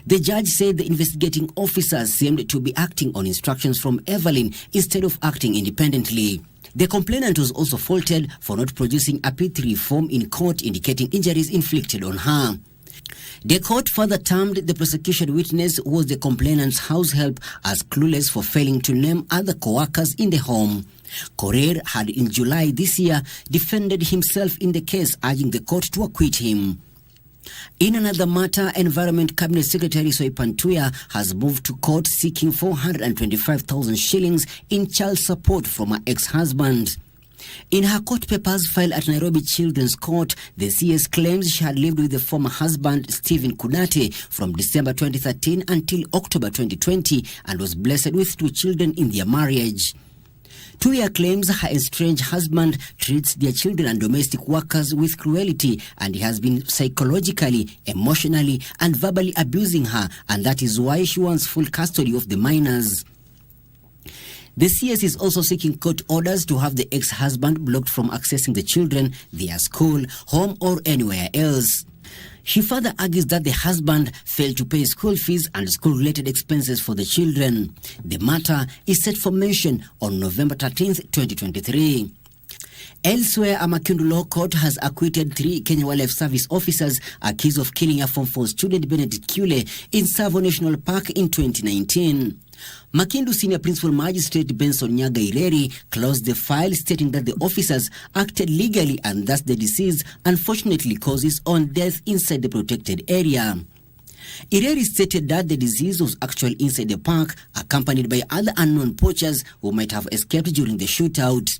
The judge said the investigating officers seemed to be acting on instructions from Evelyn instead of acting independently. The complainant was also faulted for not producing a P3 form in court indicating injuries inflicted on her. The court further termed the prosecution witness who was the complainant's house help as clueless for failing to name other co-workers in the home. Korir had in July this year defended himself in the case, urging the court to acquit him. In another matter, Environment Cabinet Secretary Soipantuya has moved to court seeking 425,000 shillings in child support from her ex-husband. In her court papers filed at Nairobi Children's Court, the CS claims she had lived with the former husband, Stephen Kudate, from December 2013 until October 2020 and was blessed with 2 children in their marriage. Tuya claims her estranged husband treats their children and domestic workers with cruelty and he has been psychologically, emotionally and verbally abusing her, and that is why she wants full custody of the minors. The CS is also seeking court orders to have the ex-husband blocked from accessing the children, their school, home or anywhere else. She further argues that the husband failed to pay school fees and school-related expenses for the children. The matter is set for mention on November 13th, 2023. Elsewhere, a Makindu Law Court has acquitted 3 Kenya Wildlife Service officers accused of killing a Form 4 student, Benedict Kule, in Tsavo National Park in 2019. Makindu Senior Principal Magistrate Benson Nyaga Ireri closed the file, stating that the officers acted legally and thus the deceased unfortunately caused his own death inside the protected area. Ireri stated that the deceased was actually inside the park, accompanied by other unknown poachers who might have escaped during the shootout.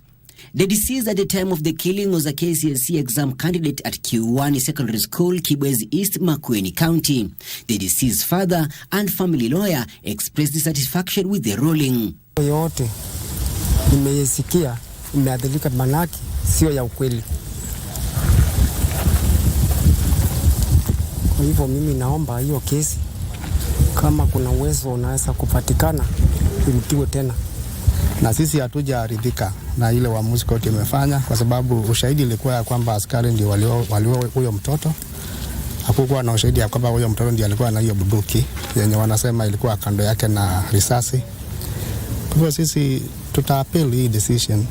The deceased at the time of the killing was a KCSE exam candidate at Kiwani Secondary School, Kibwezi East, Makueni County. The deceased's father and family lawyer expressed dissatisfaction with the ruling. Yote nimeyasikia imeadhilika, manaki sio ya ukweli. Kwa hivyo mimi naomba hiyo kesi, kama kuna uwezo unaweza kupatikana, irutiwe tena. Na sisi hatujaridhika na ile uamuzi koti imefanya, kwa sababu ushahidi ilikuwa ya kwamba askari ndio walio huyo mtoto. Hakukuwa na ushahidi ya kwamba huyo mtoto ndio alikuwa na hiyo bunduki yenye wanasema ilikuwa kando yake na risasi. Kwa hivyo sisi tuta-appeal hii decision.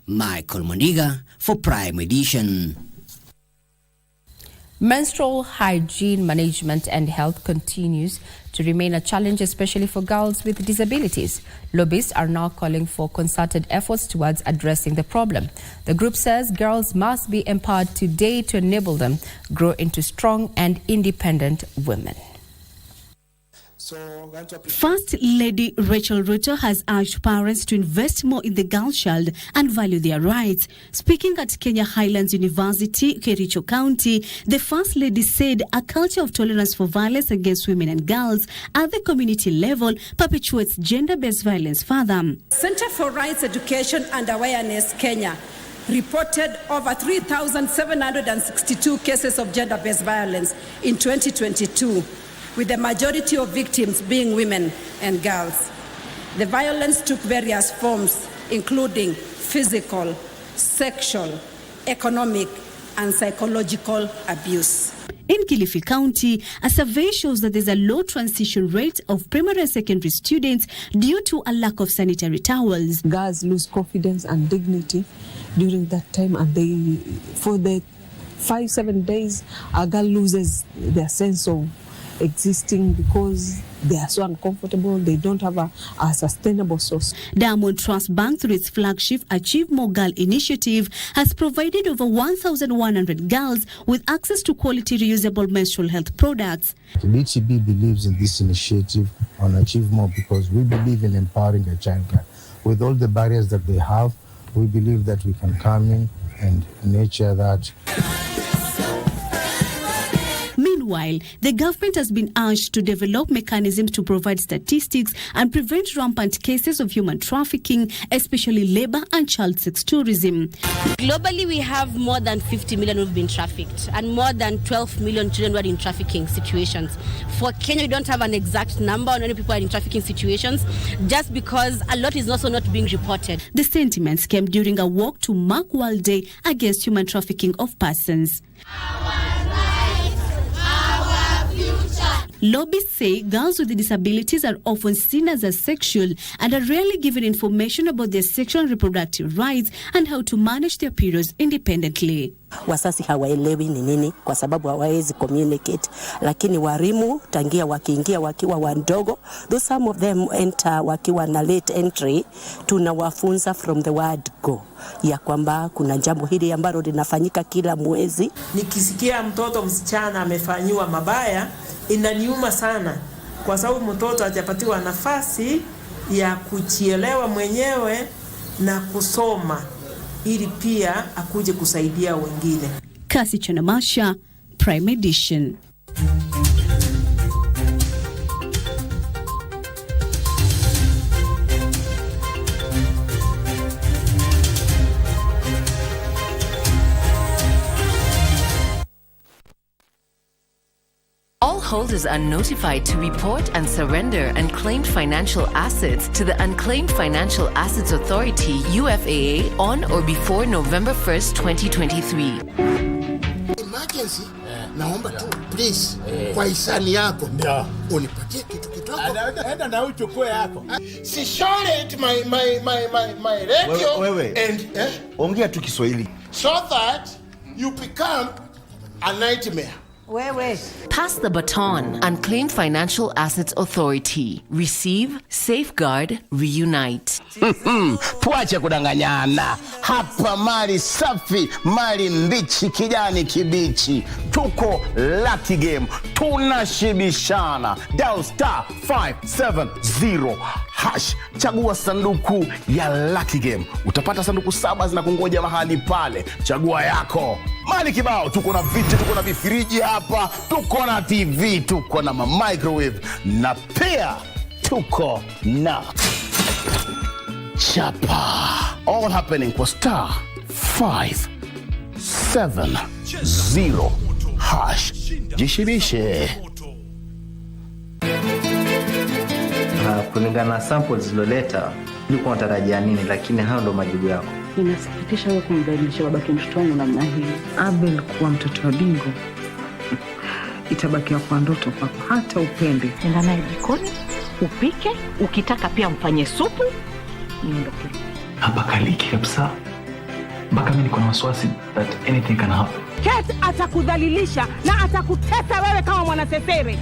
Michael Moniga for Prime Edition. Menstrual hygiene management and health continues to remain a challenge, especially for girls with disabilities. Lobbyists are now calling for concerted efforts towards addressing the problem. The group says girls must be empowered today to enable them grow into strong and independent women. First Lady Rachel Ruto has urged parents to invest more in the girl child and value their rights. Speaking at Kenya Highlands University, Kericho County, the First Lady said a culture of tolerance for violence against women and girls at the community level perpetuates gender-based violence further. Center for Rights Education and Awareness Kenya reported over 3,762 cases of gender-based violence in 2022. With the majority of victims being women and girls. The violence took various forms, including physical, sexual, economic, and psychological abuse. In Kilifi County, a survey shows that there's a low transition rate of primary and secondary students due to a lack of sanitary towels. Girls lose confidence and dignity during that time, and for the 5-7 days, a girl loses their sense of existing because they are so uncomfortable, they don't have a sustainable source. Diamond Trust Bank, through its flagship Achieve More Girl initiative, has provided over 1,100 girls with access to quality reusable menstrual health products. The DCB believes in this initiative on Achieve More because we believe in empowering a child. With all the barriers that they have, we believe that we can come in and nurture that. Meanwhile, the government has been urged to develop mechanisms to provide statistics and prevent rampant cases of human trafficking, especially labor and child sex tourism. Globally, we have more than 50 million who've been trafficked and more than 12 million children who are in trafficking situations. For Kenya, we don't have an exact number on how many people are in trafficking situations, just because a lot is also not being reported. The sentiments came during a walk to mark World Day Against Human Trafficking of Persons. Lobbyists say girls with disabilities are often seen as asexual and are rarely given information about their sexual and reproductive rights and how to manage their periods independently. Wasasi hawaelewi ni nini kwa sababu hawawezi communicate, lakini warimu tangia wakiingia wakiwa wandogo, though some of them enter wakiwa na late entry, tunawafunza from the word go, ya kwamba kuna jambo hili ambalo linafanyika kila mwezi. Nikisikia mtoto msichana amefanyiwa mabaya, inaniuma sana kwa sababu mtoto hajapatiwa nafasi ya kujielewa mwenyewe na kusoma ili pia akuje kusaidia wengine. Kasi Chanamasha, Prime Edition. All holders are notified to report and surrender unclaimed financial assets to the Unclaimed Financial Assets Authority, UFAA, on or before November 1st, 2023. Emergency? naomba tu please kwa hisani yako unipatie kitu kidogo. Enda na uchukue yako. Si short my radio wewe. And ongea tu Kiswahili so that you become a nightmare. Pass the baton. Unclaimed Financial Assets Authority. Receive, safeguard, reunite. Tuache kudanganyana. Hapa mali safi, mali mbichi, kijani kibichi. Tuko Lucky Game. Tunashibishana. Dial *570#. Chagua sanduku ya Lucky Game. Utapata sanduku 7 zinakungoja mahali pale. Chagua yako. Mali kibao, tuko na viti, tuko na vifriji hapa, tuko na TV, tuko na microwave, na pia tuko na chapa. All happening kwa *570#. Jishibishe. Kulingana na samples ziloleta, ulikuwa unatarajia nini, lakini hayo ndo majibu yako. Inasikitisha wewe kumbadilisha babake mtoto wangu namna hii. Abel kuwa mtoto wa bingo itabaki kwa ndoto kwako, hata upende. Nenda naye jikoni, upike, ukitaka pia mfanye supu, niondoke. Hapa kaliki kabisa. Mpaka mimi niko na wasiwasi that anything can happen. Kate atakudhalilisha na atakutesa wewe kama mwanasesere.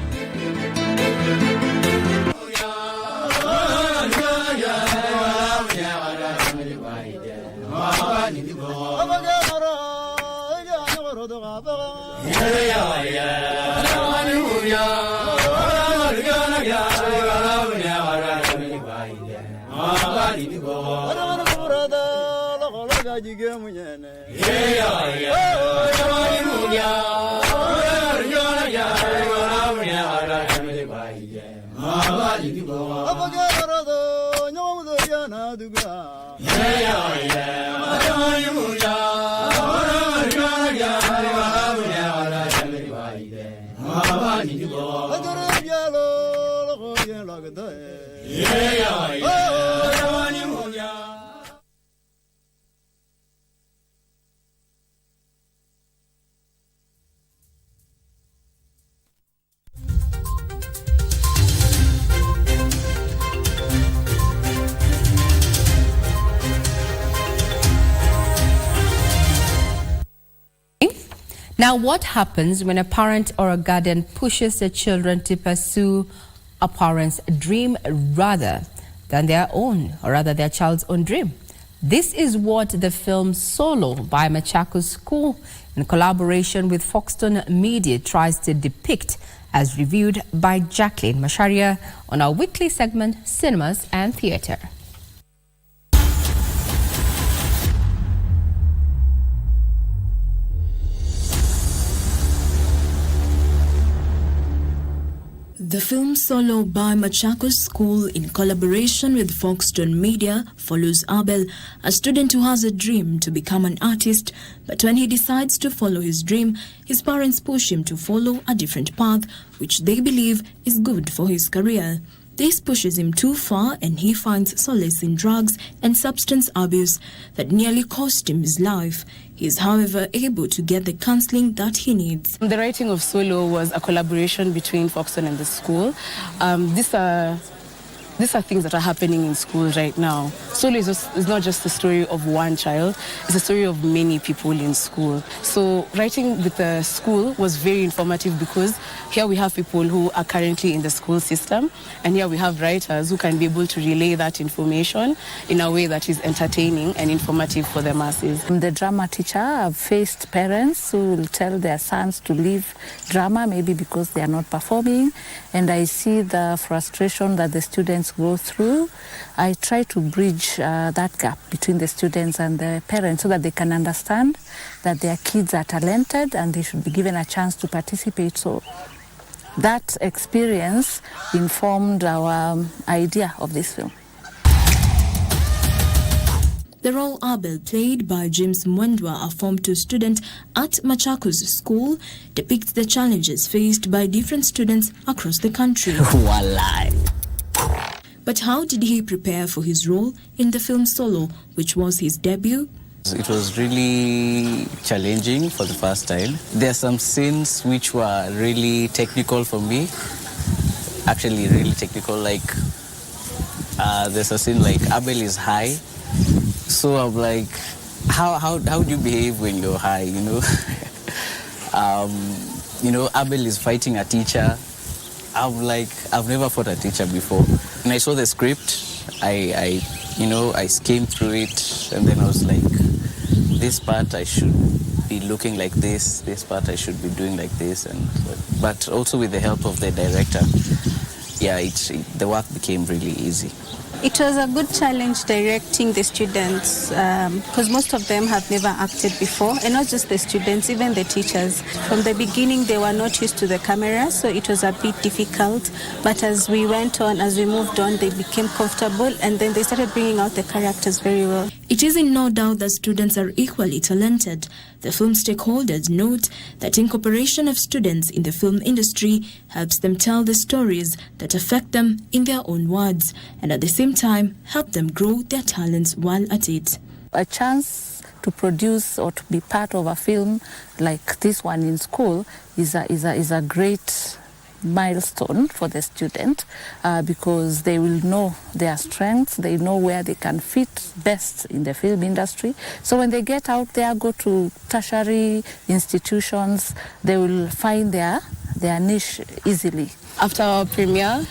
Now, what happens when a parent or a guardian pushes their children to pursue a parent's dream rather than their own, or rather their child's own dream? This is what the film Solo by Machakos School, in collaboration with Foxton Media, tries to depict, as reviewed by Jacqueline Masharia on our weekly segment, Cinemas and Theatre. The film Solo by Machakos School, in collaboration with Foxton Media, follows Abel, a student who has a dream to become an artist, but when he decides to follow his dream, his parents push him to follow a different path, which they believe is good for his career. This pushes him too far, and he finds solace in drugs and substance abuse that nearly cost him his life. He is, however, able to get the counseling that he needs. The writing of Solo was a collaboration between Foxton and the school. These are things that are happening in schools right now. Solo is not just the story of one child, it's a story of many people in school. So writing with the school was very informative because here we have people who are currently in the school system, and here we have writers who can be able to relay that information in a way that is entertaining and informative for the masses. I'm the drama teacher. I've faced parents who will tell their sons to leave drama, maybe because they are not performing, and I see the frustration that the students go through. I try to bridge that gap between the students and the parents so that they can understand that their kids are talented and they should be given a chance to participate. So that experience informed our idea of this film. The role Abel, played by James Mwendwa, a Form 2 student at Machakos School, depicts the challenges faced by different students across the country. But how did he prepare for his role in the film Solo, which was his debut? It was really challenging for the first time. There are some scenes which were really technical for me. Actually, really technical. Like, there's a scene like Abel is high. So I'm like, how do you behave when you're high, you know? Abel is fighting a teacher. I'm like, I've never fought a teacher before. When I saw the script, I skimmed through it, and then I was like, this part I should be looking like this part I should be doing like this, but also with the help of the director, the work became really easy. It was a good challenge directing the students because most of them have never acted before, and not just the students, even the teachers. From the beginning, they were not used to the camera, so it was a bit difficult. But as we went on, as we moved on, they became comfortable, and then they started bringing out the characters very well. It is in no doubt that students are equally talented. The film stakeholders note that incorporation of students in the film industry helps them tell the stories that affect them in their own words, and at the same time help them grow their talents while at it. A chance to produce or to be part of a film like this one in school is a great milestone for the student because they will know their strengths, they know where they can fit best in the film industry. So when they get out there, go to tertiary institutions, they will find their niche easily. After our premiere,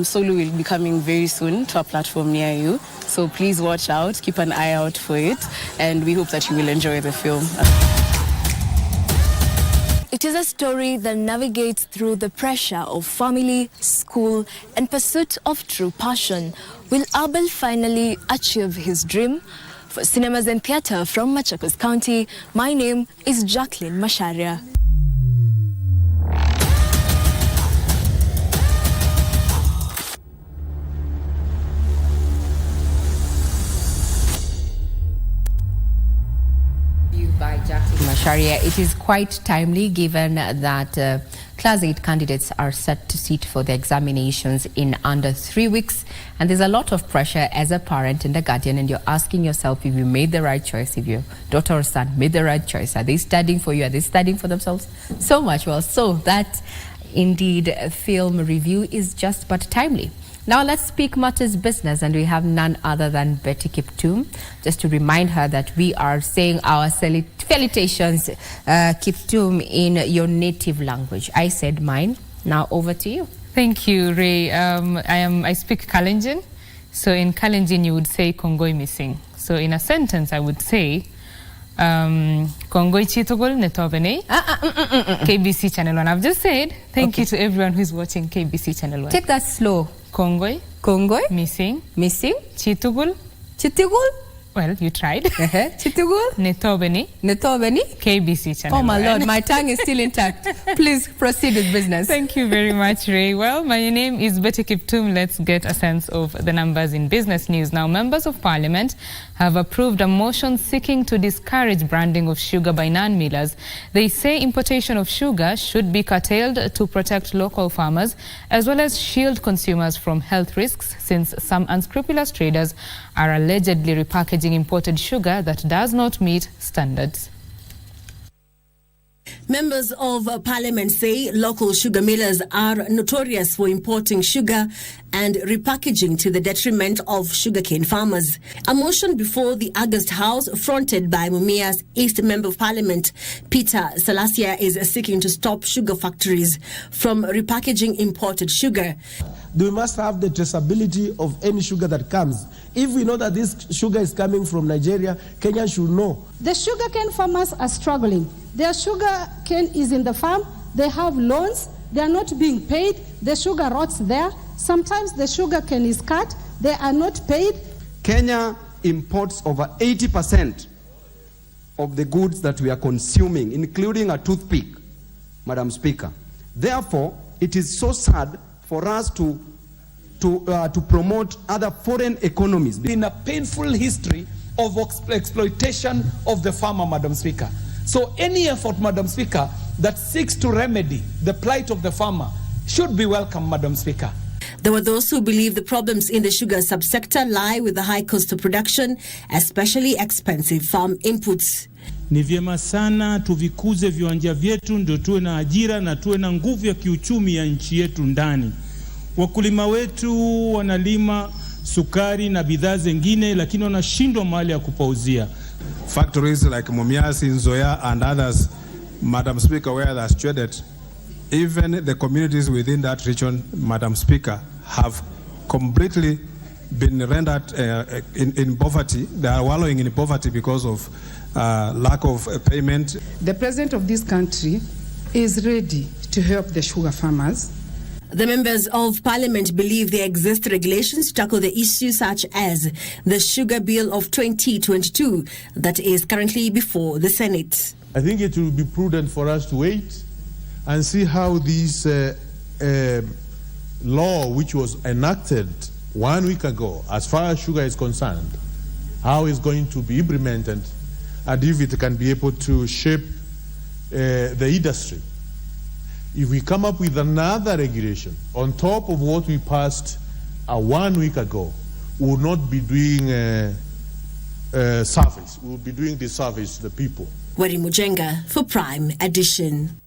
Solo will be coming very soon to a platform near you. So please watch out, keep an eye out for it, and we hope that you will enjoy the film. It is a story that navigates through the pressure of family, school, and pursuit of true passion. Will Abel finally achieve his dream? For Cinemas and Theatre from Machakos County, my name is Jacqueline Masharia. By Jacqueline Masharia. It is quite timely given that Class 8 candidates are set to sit for the examinations in under 3 weeks, and there's a lot of pressure as a parent and a guardian, and you're asking yourself if you made the right choice, if your daughter or son made the right choice. Are they studying for you? Are they studying for themselves? So much. Well, so that indeed film review is just but timely. Now let's speak matters business, and we have none other than Betty Kiptum, just to remind her that we are saying our salutations, Kiptum, in your native language. I said mine. Now over to you. Thank you, Ray. I speak Kalenjin. So in Kalenjin you would say Kongoi missing. So in a sentence I would say Kongoi chitogol netobene KBC Channel 1. I've just said thank you to everyone who's watching KBC Channel 1. Take that slow. Kongoi. Kongoi. Missing. Missing. Chitugul. Chitugul. Well, you tried. Chitugul. Netobeni. Netobeni. KBC Channel 1. Oh my Lord, my tongue is still intact. Please proceed with business. Thank you very much, Ray. Well, my name is Betty Kiptum. Let's get a sense of the numbers in business news. Now, members of parliament have approved a motion seeking to discourage branding of sugar by non-millers. They say importation of sugar should be curtailed to protect local farmers as well as shield consumers from health risks, since some unscrupulous traders are allegedly repackaging imported sugar that does not meet standards. Members of Parliament say local sugar millers are notorious for importing sugar and repackaging to the detriment of sugarcane farmers. A motion before the August House, fronted by Mumia's East Member of Parliament, Peter Salasia, is seeking to stop sugar factories from repackaging imported sugar. We must have the traceability of any sugar that comes. If we know that this sugar is coming from Nigeria, Kenya should know. The sugarcane farmers are struggling. Their sugarcane is in the farm. They have loans. They are not being paid. The sugar rots there. Sometimes the sugarcane is cut. They are not paid. Kenya imports over 80% of the goods that we are consuming, including a toothpick, Madam Speaker. Therefore, it is so sad for us to promote other foreign economies. In a painful history of exploitation of the farmer, Madam Speaker. So any effort, Madam Speaker, that seeks to remedy the plight of the farmer should be welcome, Madam Speaker. There were those who believe the problems in the sugar subsector lie with the high cost of production, especially expensive farm inputs. Ni vyema sana tuvikuze viwanja vyetu ndio tuwe na ajira na tuwe na nguvu ya kiuchumi ya nchi yetu ndani. Wakulima wetu wanalima sukari na bidhaa zingine lakini wanashindwa mahali ya kupauzia. Factories like Mumias, Nzoia and others, Madam Speaker, where that's traded, even the communities within that region, Madam Speaker, have completely been rendered in poverty. They are wallowing in poverty because of lack of payment. The president of this country is ready to help the sugar farmers. The members of parliament believe there exist regulations to tackle the issues such as the Sugar Bill of 2022 that is currently before the Senate. I think it will be prudent for us to wait and see how this law, which was enacted 1 week ago, as far as sugar is concerned, how it's going to be implemented and if it can be able to shape the industry. If we come up with another regulation on top of what we passed 1 week ago, we will not be doing service. We will be doing disservice to the people. Wari Mujenga for Prime Edition.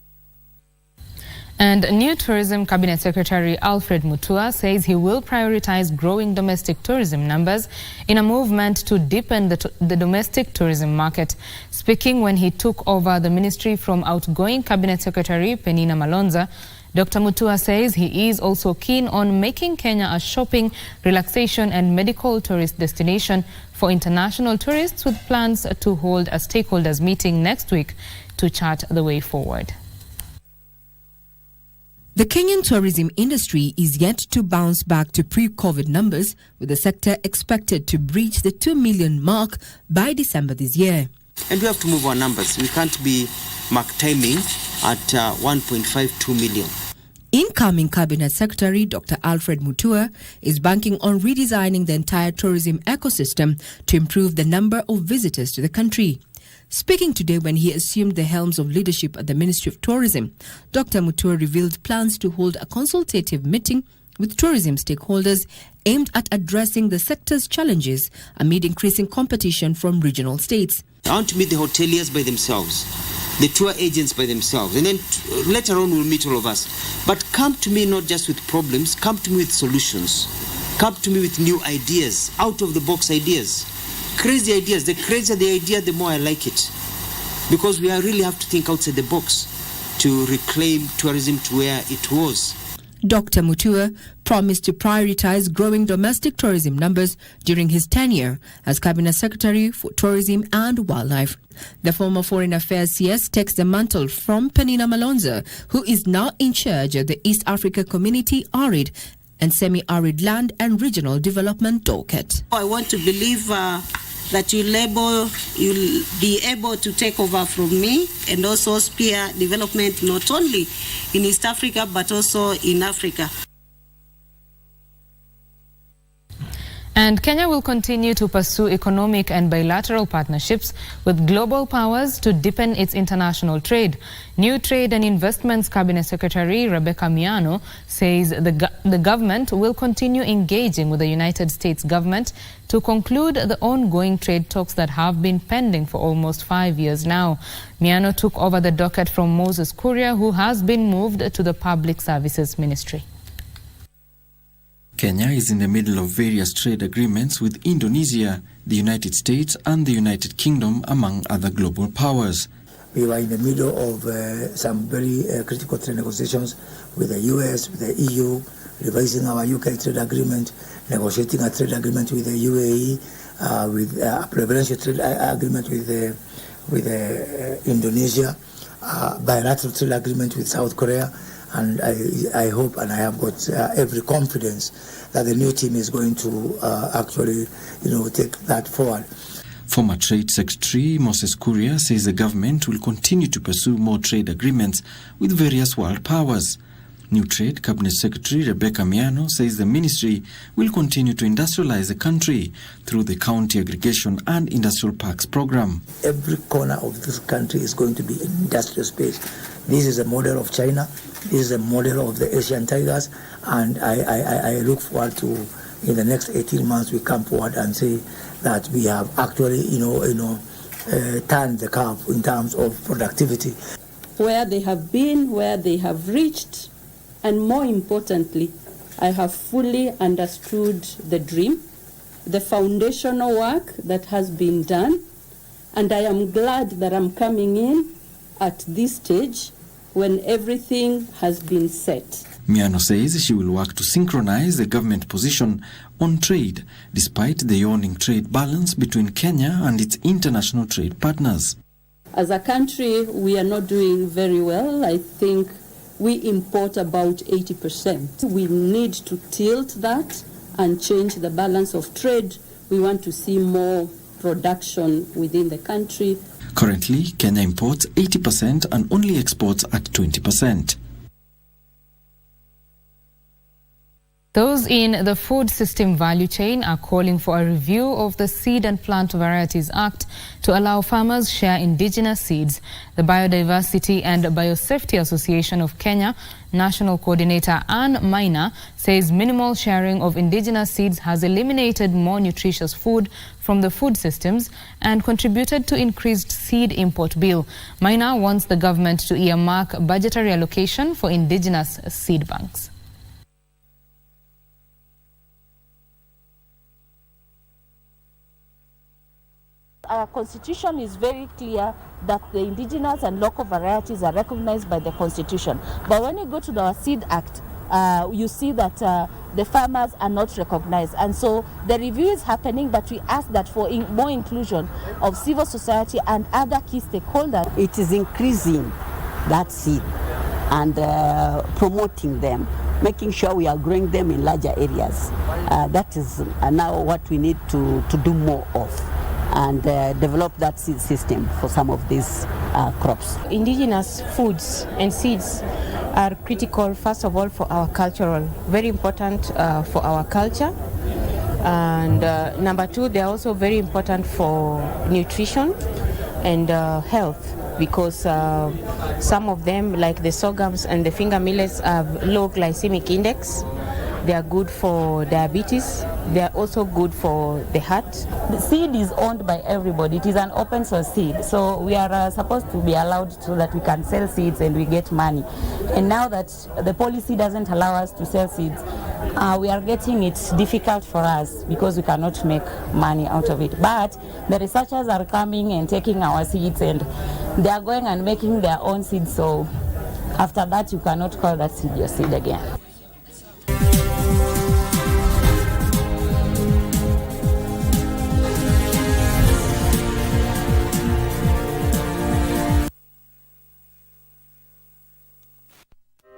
And new Tourism Cabinet Secretary Alfred Mutua says he will prioritize growing domestic tourism numbers in a movement to deepen the domestic tourism market. Speaking when he took over the ministry from outgoing Cabinet Secretary Penina Malonza, Dr. Mutua says he is also keen on making Kenya a shopping, relaxation and medical tourist destination for international tourists, with plans to hold a stakeholders meeting next week to chart the way forward. The Kenyan tourism industry is yet to bounce back to pre-COVID numbers, with the sector expected to breach the 2 million mark by December this year. And we have to move our numbers. We can't be mark timing at 1.52 million. Incoming Cabinet Secretary Dr. Alfred Mutua is banking on redesigning the entire tourism ecosystem to improve the number of visitors to the country. Speaking today when he assumed the helms of leadership at the Ministry of Tourism, Dr. Mutua revealed plans to hold a consultative meeting with tourism stakeholders aimed at addressing the sector's challenges amid increasing competition from regional states. I want to meet the hoteliers by themselves, the tour agents by themselves, and then later on we'll meet all of us. But come to me not just with problems, come to me with solutions. Come to me with new ideas, out-of-the-box ideas. Crazy ideas. The crazier the idea, the more I like it. Because we really have to think outside the box to reclaim tourism to where it was. Dr. Mutua promised to prioritize growing domestic tourism numbers during his tenure as Cabinet Secretary for Tourism and Wildlife. The former Foreign Affairs CS takes the mantle from Penina Malonza, who is now in charge of the East Africa Community Arid and Semi-Arid Land and Regional Development Docket. I want to believe that you'll be able to take over from me and also spear development not only in East Africa but also in Africa. And Kenya will continue to pursue economic and bilateral partnerships with global powers to deepen its international trade. New Trade and Investments Cabinet Secretary Rebecca Miano says the government will continue engaging with the United States government to conclude the ongoing trade talks that have been pending for almost 5 years now. Miano took over the docket from Moses Kuria, who has been moved to the Public Services Ministry. Kenya is in the middle of various trade agreements with Indonesia, the United States and the United Kingdom, among other global powers. We were in the middle of some very critical trade negotiations with the US, with the EU, revising our UK trade agreement, negotiating a trade agreement with the UAE, with a preferential trade agreement with Indonesia, bilateral trade agreement with South Korea. And I hope and I have got every confidence that the new team is going to actually, take that forward. Former Trade Secretary Moses Kuria says the government will continue to pursue more trade agreements with various world powers. New Trade Cabinet Secretary Rebecca Miano says the ministry will continue to industrialize the country through the County Aggregation and Industrial Parks program. Every corner of this country is going to be an industrial space. This is a model of China. This is a model of the Asian tigers, and I look forward to, in the next 18 months, we come forward and say that we have actually, turned the curve in terms of productivity. Where they have been, where they have reached, and more importantly, I have fully understood the dream, the foundational work that has been done, and I am glad that I'm coming in at this stage when everything has been set. Miano says she will work to synchronize the government position on trade, despite the yawning trade balance between Kenya and its international trade partners. As a country, we are not doing very well. I think we import about 80%. We need to tilt that and change the balance of trade. We want to see more production within the country. Currently, Kenya imports 80% and only exports at 20%. Those in the food system value chain are calling for a review of the Seed and Plant Varieties Act to allow farmers share indigenous seeds. The Biodiversity and Biosafety Association of Kenya National Coordinator Anne Maina says minimal sharing of indigenous seeds has eliminated more nutritious food from the food systems and contributed to increased seed import bill. Maina wants the government to earmark budgetary allocation for indigenous seed banks. Our constitution is very clear that the indigenous and local varieties are recognized by the constitution. But when you go to the Seed Act, you see that the farmers are not recognized. And so the review is happening, but we ask that for more inclusion of civil society and other key stakeholders. It is increasing that seed and promoting them, making sure we are growing them in larger areas. That is now what we need to do more of, and develop that seed system for some of these crops. Indigenous foods and seeds are critical, first of all, for our cultural, very important for our culture. And number two, they are also very important for nutrition and health, because some of them, like the sorghums and the finger millets, have low glycemic index. They are good for diabetes. They are also good for the heart. The seed is owned by everybody. It is an open source seed. So we are supposed to be allowed so that we can sell seeds and we get money. And now that the policy doesn't allow us to sell seeds, we are getting it difficult for us because we cannot make money out of it. But the researchers are coming and taking our seeds, and they are going and making their own seeds. So after that, you cannot call that seed your seed again.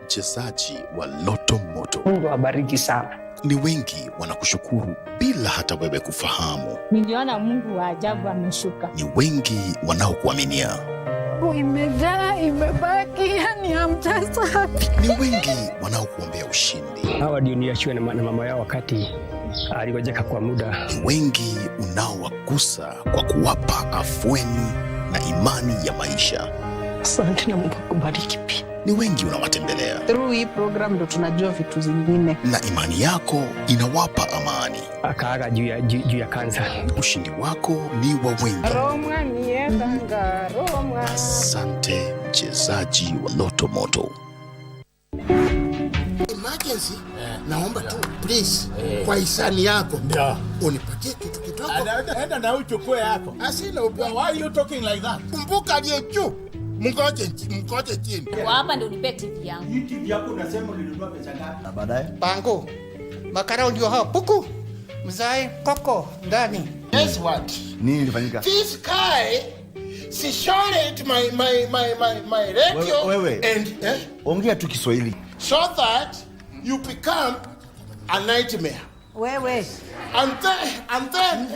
Mchezaji wa Loto Moto. Mungu awabariki sana. Ni wengi wanakushukuru bila hata wewe kufahamu. Niliona Mungu wa ajabu ameshuka. Ni wengi wanaokuaminia. Imejaa, imebaki, yani hamtasabi. Ni wengi wanaokuombea ushindi. Hawa ndio niachiwe na mama yao wakati aligojeka kwa muda. Ni wengi unaowagusa kwa kuwapa afueni na imani ya maisha. Asante na Mungu akubariki pia. Ni wengi unawatembelea. Through hii program ndo tunajua vitu zingine. Na imani yako inawapa amani. Akaaga juu ya kansa. Ushindi wako ni wa wengi. Roma niendanga, Roma. Asante mchezaji wa Loto Moto. Emergency, naomba tu please kwa hisani yako unipatie kitu kidogo. Enda na uchukue yako. Asina ubwa. Why are you talking like that? Kumbuka aliye juu. Mngoje chini. Kwa hapa ndio unipe TV yangu. Hii TV yako unasema ulinunua pesa ngapi? Na baadaye bango. Makara ndio hao puku. Mzai koko ndani. Guess what? Nini ilifanyika? This guy she shorted my radio. Wewe. And ongea tu Kiswahili. So that you become a nightmare. Wewe. And then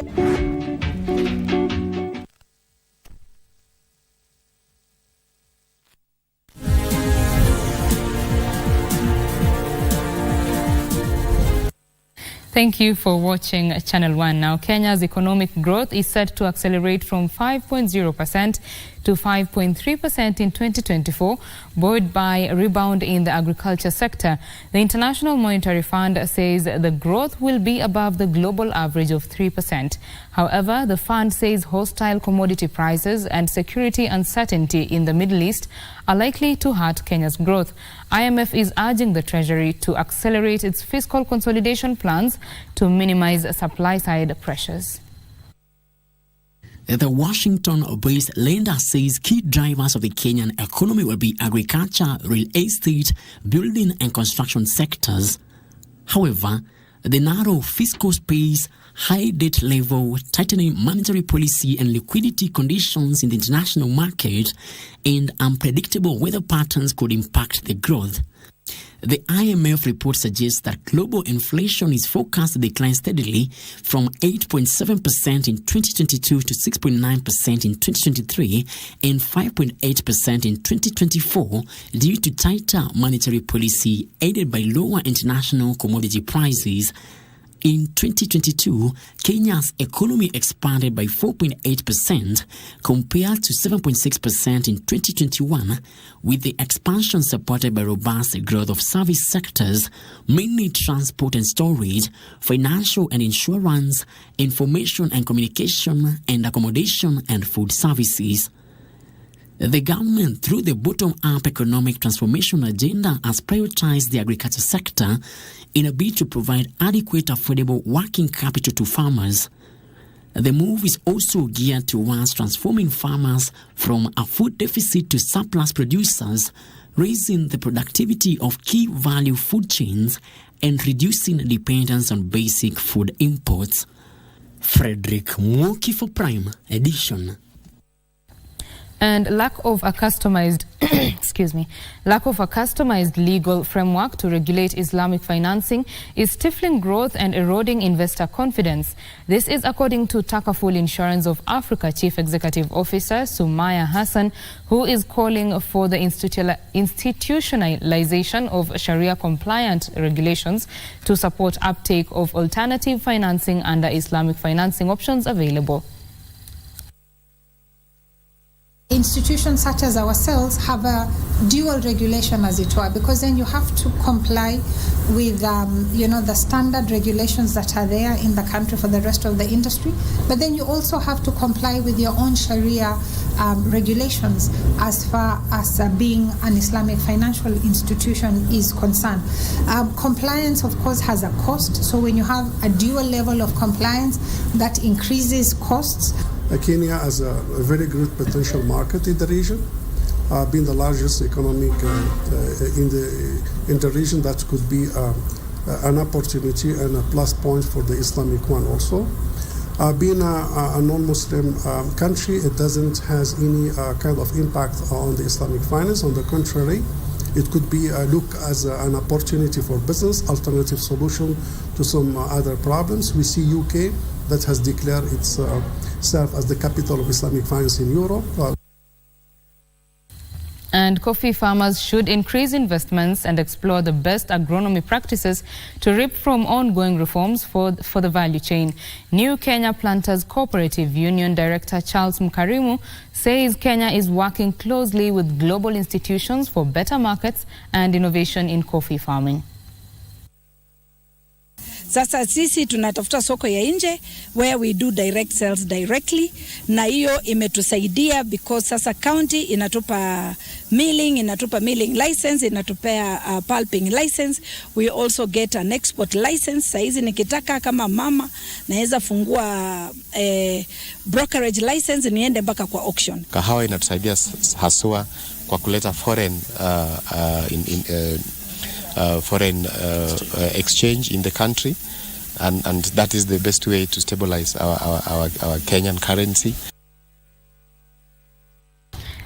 Thank you for watching Channel 1. Now, Kenya's economic growth is set to accelerate from 5.0% to 5.3% in 2024, buoyed by a rebound in the agriculture sector. The International Monetary Fund says the growth will be above the global average of 3%. However, the fund says hostile commodity prices and security uncertainty in the Middle East are likely to hurt Kenya's growth. IMF is urging the Treasury to accelerate its fiscal consolidation plans to minimize supply-side pressures. The Washington-based lender says key drivers of the Kenyan economy will be agriculture, real estate, building and construction sectors. However, the narrow fiscal space, high debt level, tightening monetary policy and liquidity conditions in the international market, and unpredictable weather patterns could impact the growth. The IMF report suggests that global inflation is forecast to decline steadily from 8.7% in 2022 to 6.9% in 2023 and 5.8% in 2024 due to tighter monetary policy aided by lower international commodity prices. In 2022, Kenya's economy expanded by 4.8% compared to 7.6% in 2021, with the expansion supported by robust growth of service sectors, mainly transport and storage, financial and insurance, information and communication, and accommodation and food services. The government, through the bottom-up economic transformation agenda, has prioritized the agriculture sector in a bid to provide adequate, affordable working capital to farmers. The move is also geared towards transforming farmers from a food deficit to surplus producers, raising the productivity of key value food chains and reducing dependence on basic food imports. Frederick Mwoki for Prime Edition. And lack of a customized legal framework to regulate Islamic financing is stifling growth and eroding investor confidence. This is according to Takaful Insurance of Africa Chief Executive Officer Sumaya Hassan, who is calling for the institutionalization of Sharia-compliant regulations to support uptake of alternative financing under Islamic financing options available. Institutions such as ourselves have a dual regulation, as it were, because then you have to comply with the standard regulations that are there in the country for the rest of the industry, but then you also have to comply with your own Sharia regulations as far as being an Islamic financial institution is concerned. Compliance, of course, has a cost, so when you have a dual level of compliance, that increases costs. Kenya has a very good potential market in the region, being the largest economic in the region. That could be an opportunity and a plus point for the Islamic one also. Being a non-Muslim country, it doesn't has any kind of impact on the Islamic finance. On the contrary, it could be looked as an opportunity for business, alternative solution to some other problems. We see UK that has declared itself as the capital of Islamic finance in Europe. And coffee farmers should increase investments and explore the best agronomy practices to reap from ongoing reforms for the value chain. New Kenya Planters Cooperative Union Director Charles Mkarimu says Kenya is working closely with global institutions for better markets and innovation in coffee farming. Sasa sisi tunatafuta soko ya nje where we do direct sales directly, na hiyo imetusaidia because sasa county inatupa milling license, inatupea pulping license. We also get an export license. Saizi nikitaka kama mama naweza fungua brokerage license niende mpaka kwa auction. Kahawa inatusaidia haswa kwa kuleta foreign exchange in the country, and that is the best way to stabilize our Kenyan currency.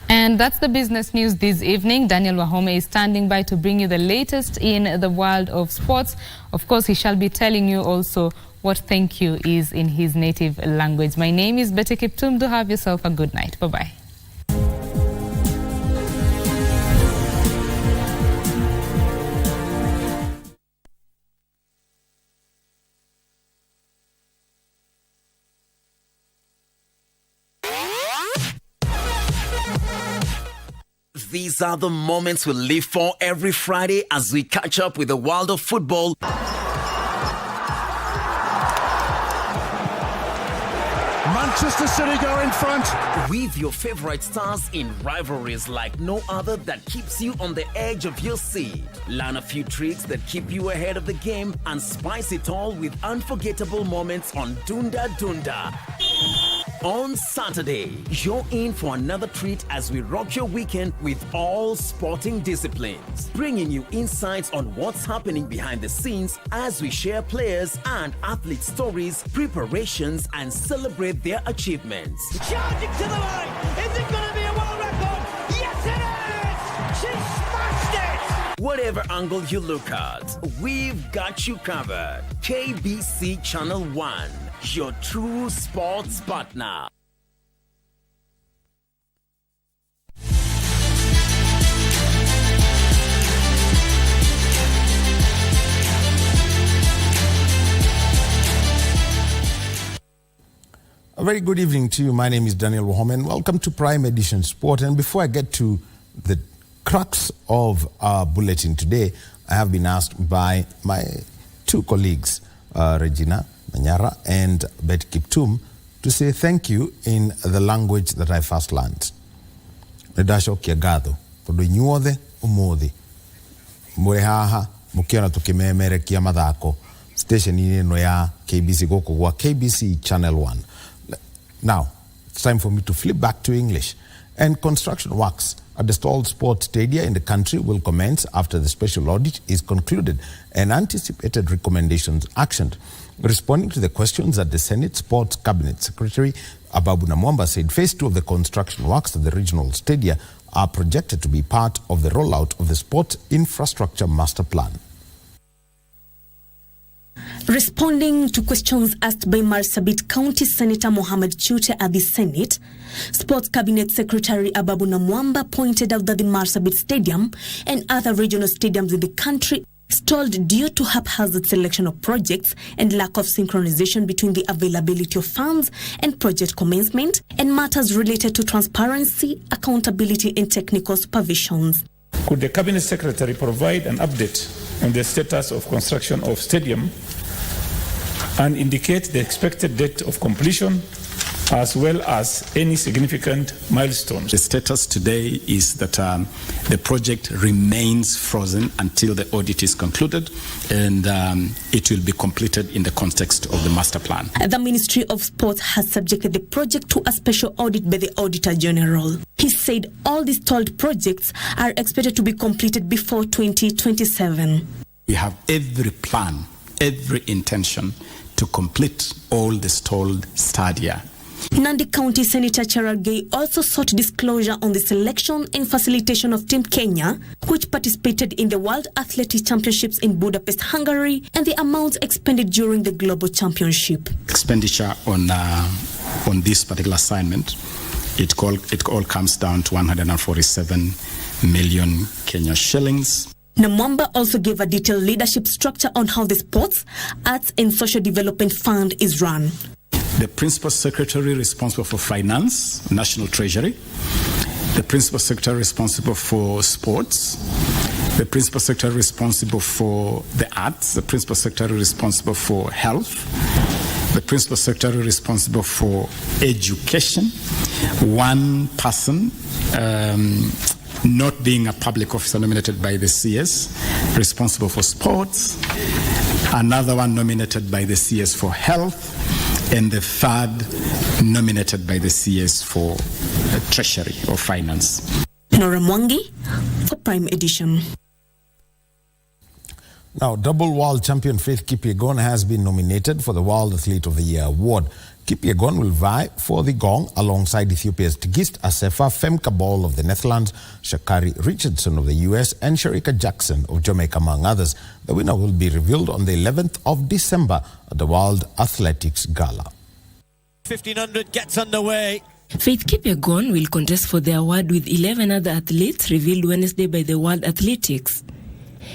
And that's the business news this evening. Daniel Wahome is standing by to bring you the latest in the world of sports. Of course, he shall be telling you also what thank you is in his native language. My name is Betty Kiptum. Do have yourself a good night. Bye-bye. these are the moments we live for every Friday as we catch up with the world of football. Manchester City go in front. With your favorite stars in rivalries like no other that keeps you on the edge of your seat. Learn a few tricks that keep you ahead of the game and spice it all with unforgettable moments on Dunda Dunda. On Saturday, you're in for another treat as we rock your weekend with all sporting disciplines, bringing you insights on what's happening behind the scenes as we share players and athlete stories, preparations, and celebrate their achievements. Charging to the line! Is it going to be a world record? Yes, it is! She smashed it! Whatever angle you look at, we've got you covered. KBC Channel 1. Your true sports partner. A very good evening to you. My name is Daniel Wahomen. Welcome to Prime Edition Sport. And before I get to the crux of our bulletin today, I have been asked by my two colleagues, Regina, Manyara, and Bet Kiptum, to say thank you in the language that I first learned. Nedasho kiagado, todo nyuothe umuthi. Mure haha mukiona tukimemerekia mathako station ino ya KBC goko gwa KBC Channel 1. Now, it's time for me to flip back to English. And construction works at the stalled sports stadia in the country will commence after the special audit is concluded and anticipated recommendations actioned. Responding to the questions at the Senate Sports Cabinet Secretary Ababu Namwamba said phase 2 of the construction works at the regional stadia are projected to be part of the rollout of the Sports Infrastructure Master Plan. Responding to questions asked by Marsabit County Senator Mohamed Chute at the Senate, Sports Cabinet Secretary Ababu Namwamba pointed out that the Marsabit Stadium and other regional stadiums in the country stalled due to haphazard selection of projects and lack of synchronization between the availability of funds and project commencement and matters related to transparency, accountability and technical supervisions. Could the Cabinet Secretary provide an update on the status of construction of stadium and indicate the expected date of completion as well as any significant milestones? The status today is that the project remains frozen until the audit is concluded, and it will be completed in the context of the master plan. The Ministry of Sports has subjected the project to a special audit by the Auditor General. He said all the stalled projects are expected to be completed before 2027. We have every plan, every intention to complete all the stalled stadia. Nandi County Senator Cherargei also sought disclosure on the selection and facilitation of Team Kenya, which participated in the World Athletics Championships in Budapest, Hungary, and the amounts expended during the Global Championship. Expenditure on this particular assignment, it all comes down to 147 million Kenya shillings. Namwamba also gave a detailed leadership structure on how the Sports, Arts and Social Development Fund is run. The Principal Secretary responsible for Finance, National Treasury, the Principal Secretary responsible for Sports, the Principal Secretary responsible for the Arts, the Principal Secretary responsible for Health, the Principal Secretary responsible for Education, one person not being a public officer nominated by the CS, responsible for Sports, another one nominated by the CS for Health, and the third nominated by the CS for Treasury or Finance. Nora Mwangi for Prime Edition. Now, double world champion Faith Kipyegon has been nominated for the World Athlete of the Year award. Kipyegon will vie for the gong alongside Ethiopia's Tigist Assefa Femkabol of the Netherlands, Shakari Richardson of the US, and Sharika Jackson of Jamaica, among others. The winner will be revealed on the 11th of December at the World Athletics Gala. 1500 gets underway. Faith Kipyegon will contest for the award with 11 other athletes revealed Wednesday by the World Athletics.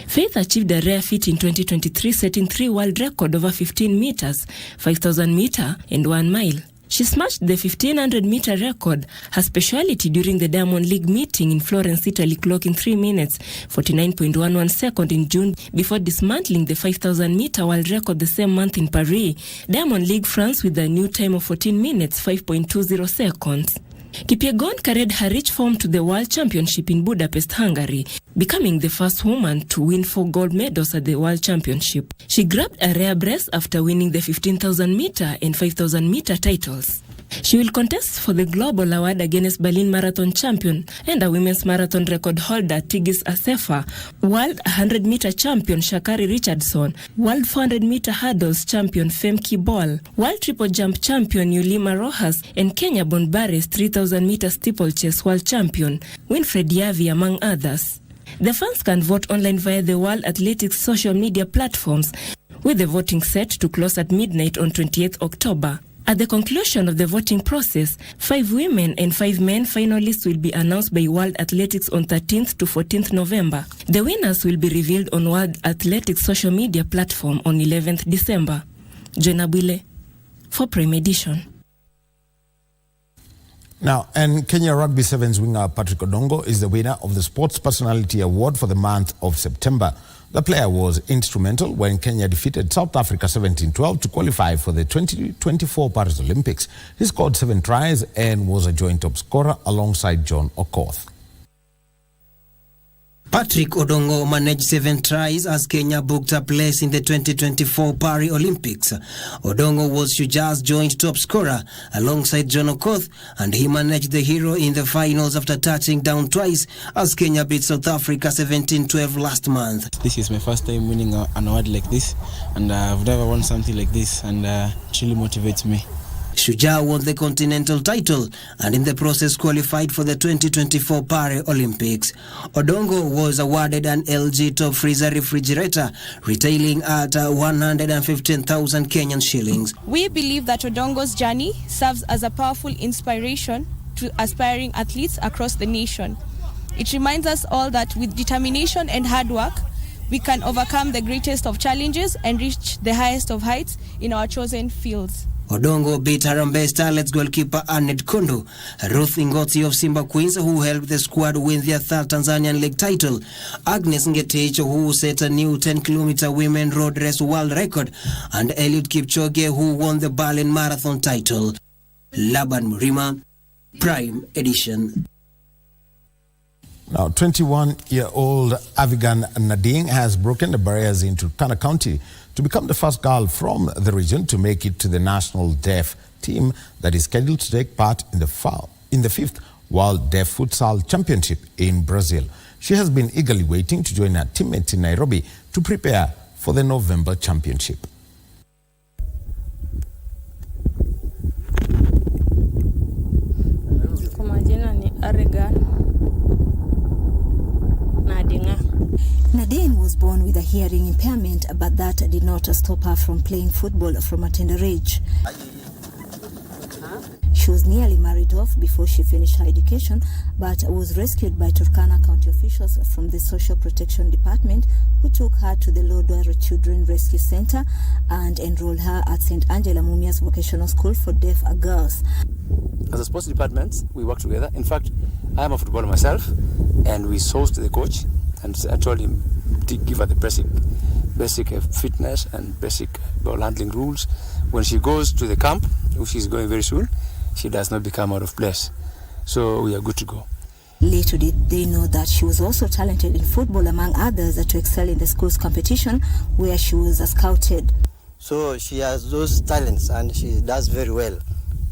Faith achieved a rare feat in 2023, setting 3 world records over 15 meters, 5,000 meter, and 1 mile. She smashed the 1500-meter record, her speciality during the Diamond League meeting in Florence, Italy, clocking 3 minutes, 49.11 seconds in June before dismantling the 5000-meter world record the same month in Paris. Diamond League France with a new time of 14 minutes, 5.20 seconds. Kipyegon carried her rich form to the World Championship in Budapest, Hungary, becoming the first woman to win 4 gold medals at the World Championship. She grabbed a rare brace after winning the 15,000-meter and 5,000-meter titles. She will contest for the global award against Berlin Marathon champion and a women's marathon record holder Tigis Assefa, world 100-meter champion Shakari Richardson, world 400-meter hurdles champion Femke Bol, world triple jump champion Yulima Rojas, and Kenya-born Barres 3,000-meter steeplechase world champion Winfred Yavi, among others. The fans can vote online via the World Athletics social media platforms, with the voting set to close at midnight on 28th October. At the conclusion of the voting process, 5 women and 5 men finalists will be announced by World Athletics on 13th to 14th November. The winners will be revealed on World Athletics social media platform on 11th December. Joanna Bwile for Prime Edition. Now, and Kenya Rugby Sevens winger Patrick Odongo is the winner of the Sports Personality Award for the month of September. The player was instrumental when Kenya defeated South Africa 17-12 to qualify for the 2024 Paris Olympics. He scored 7 tries and was a joint top scorer alongside John Okoth. Patrick Odongo managed 7 tries as Kenya booked a place in the 2024 Paris Olympics. Odongo was Shuja's joint top scorer alongside John Okoth, and he managed the hero in the finals after touching down twice as Kenya beat South Africa 17-12 last month. This is my first time winning an award like this, and I've never won something like this, and it really motivates me. Shuja won the continental title and in the process qualified for the 2024 Paris Olympics. Odongo was awarded an LG Top Freezer refrigerator retailing at 115,000 Kenyan shillings. We believe that Odongo's journey serves as a powerful inspiration to aspiring athletes across the nation. It reminds us all that with determination and hard work, we can overcome the greatest of challenges and reach the highest of heights in our chosen fields. Odongo beat Harambee Starlets goalkeeper Annette Kondo, Ruth Ingoti of Simba Queens, who helped the squad win their 3rd Tanzanian League title, Agnes Ngetich, who set a new 10-kilometer women road race world record, and Eliud Kipchoge, who won the Berlin Marathon title. Laban Murima, Prime Edition. Now, 21-year-old Avigan Nadine has broken the barriers in Turkana County to become the first girl from the region to make it to the national deaf team that is scheduled to take part in the 5th World Deaf Futsal Championship in Brazil. She has been eagerly waiting to join her teammates in Nairobi to prepare for the November championship. Nadine was born with a hearing impairment, but that did not stop her from playing football from a tender age. She was nearly married off before she finished her education, but was rescued by Turkana County officials from the Social Protection Department, who took her to the Lodwar Children Rescue Center and enrolled her at St. Angela Mumias Vocational School for Deaf Girls. As a sports department, we work together. In fact, I am a footballer myself, and we sourced the coach, and I told him to give her the basic fitness and basic ball handling rules. When she goes to the camp, which she's going very soon, she does not become out of place. So we are good to go. Little did they know that she was also talented in football, among others, to excel in the school's competition, where she was scouted. So she has those talents and she does very well,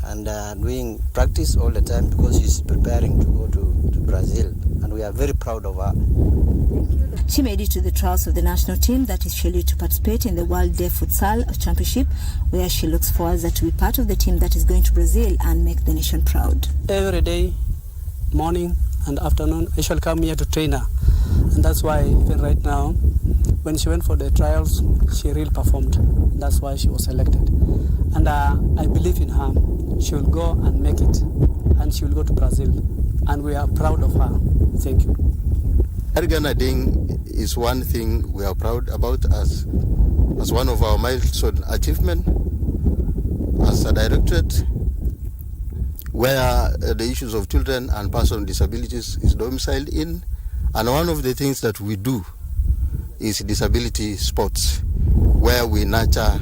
and doing practice all the time because she's preparing to go to Brazil, and we are very proud of her. She made it to the trials of the national team that is scheduled to participate in the World Deaf Futsal Championship, where she looks forward to be part of the team that is going to Brazil and make the nation proud. Every day, morning and afternoon, I shall come here to train her. And that's why even right now, when she went for the trials, she really performed. That's why she was selected. And I believe in her. She will go and make it. And she will go to Brazil. And we are proud of her. Thank you. Avigan Nadine is one thing we are proud about as one of our milestone achievements. As a directorate, where the issues of children and persons with disabilities is domiciled in. And one of the things that we do is disability sports, where we nurture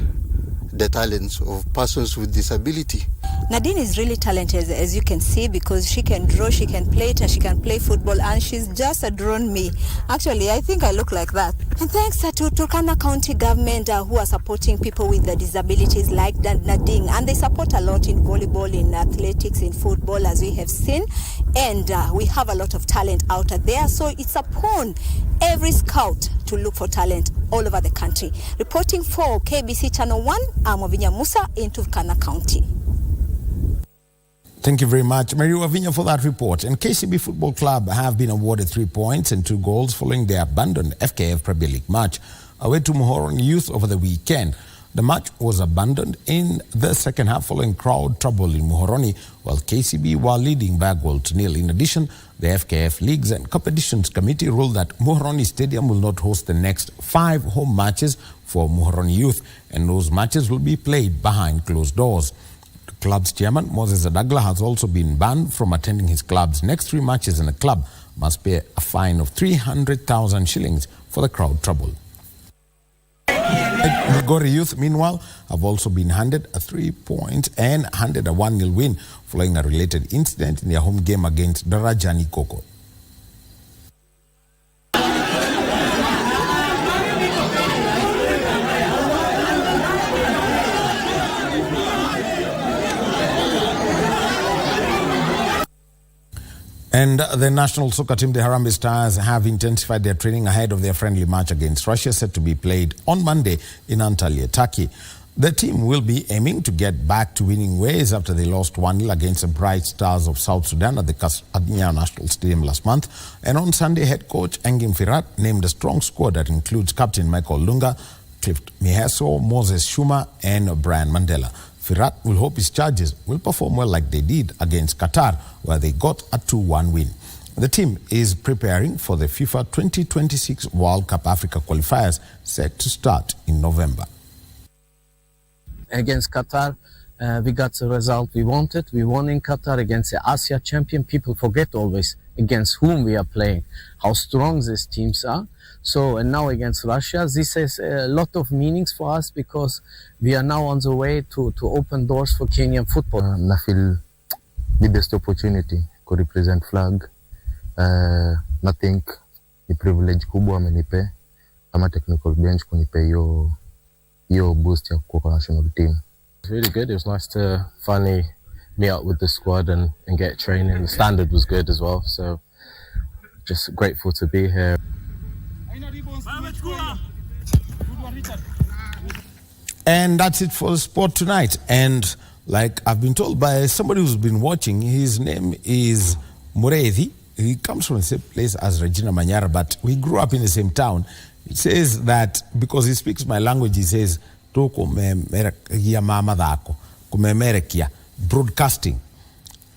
the talents of persons with disability. Nadine is really talented, as you can see, because she can draw, she can play it, and she can play football, and she's just drawn me. Actually, I think I look like that. And thanks to Turkana County government who are supporting people with disabilities like Nadine, and they support a lot in volleyball, in athletics, in football, as we have seen, and we have a lot of talent out there, so it's upon every scout to look for talent all over the country. Reporting for KBC Channel 1, I'm Wavinya Musa in Turkana County. Thank you very much, Mary Wavinya, for that report. And KCB Football Club have been awarded 3 points and 2 goals following their abandoned FKF Premier League match away to Muhoroni Youth over the weekend. The match was abandoned in the second half following crowd trouble in Muhoroni, while KCB were leading by 1-0. In addition, the FKF Leagues and Competitions Committee ruled that Muhoroni Stadium will not host the next 5 home matches for Muhoroni Youth, and those matches will be played behind closed doors. The club's chairman, Moses Adagla, has also been banned from attending his club's next 3 matches, and the club must pay a fine of 300,000 shillings for the crowd trouble. Migori Youth, meanwhile, have also been handed a 3 point and handed a 1-0 win following a related incident in their home game against Darajani Koko. And the national soccer team, the Harambee Stars, have intensified their training ahead of their friendly match against Russia, set to be played on Monday in Antalya, Turkey. The team will be aiming to get back to winning ways after they lost 1-0 against the Bright Stars of South Sudan at the Manyara National Stadium last month. And on Sunday, head coach Engin Firat named a strong squad that includes Captain Michael Lunga, Cliff Miheso, Moses Shuma, and Brian Mandela. Firat will hope his charges will perform well like they did against Qatar, where they got a 2-1 win. The team is preparing for the FIFA 2026 World Cup Africa qualifiers set to start in November. Against Qatar, we got the result we wanted. We won in Qatar against the Asia champion. People forget always against whom we are playing, how strong these teams are. So, and now against Russia, this has a lot of meanings for us because we are now on the way to open doors for Kenyan football. I feel the best opportunity to represent flag. I think the privilege kubwa amenipe kama technical bench kunipe yo boost ya kwa national team. It's really good. It was nice to finally meet up with the squad and get training. The standard was good as well, so just grateful to be here. And that's it for the sport tonight. And like I've been told by somebody who's been watching, his name is Mureithi. He comes from the same place as Regina Manyara, but we grew up in the same town. He says that because he speaks my language, he says, broadcasting.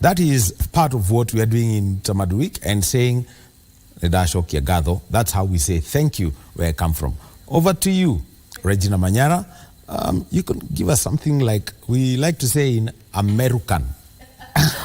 That is part of what we are doing in Tamadu Week and saying, that's how we say thank you where I come from. Over to you, Regina Manyara. You can give us something like we like to say in American.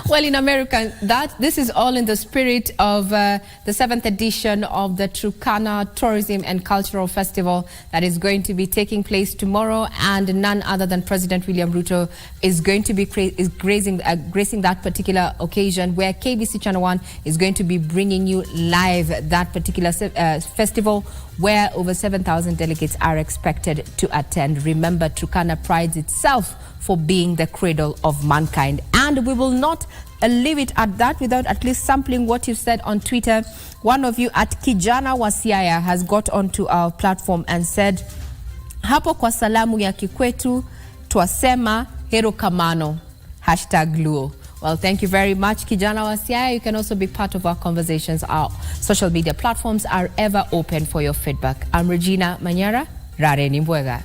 Well, in American, this is all in the spirit of the 7th edition of the Turkana Tourism and Cultural Festival that is going to be taking place tomorrow, and none other than President William Ruto is going to be gracing that particular occasion, where KBC Channel 1 is going to be bringing you live that particular festival, where over 7,000 delegates are expected to attend. Remember, Turkana prides itself for being the cradle of mankind. And we will not leave it at that without at least sampling what you said on Twitter. One of you at Kijana wa Siaya has got onto our platform and said, hapo kwa salamu ya kikwetu twasema hero kamano, #Luo. Well, thank you very much, Kijana wa Siaya. You can also be part of our conversations. Our social media platforms are ever open for your feedback. I'm Regina Manyara. Rare Nimbwega.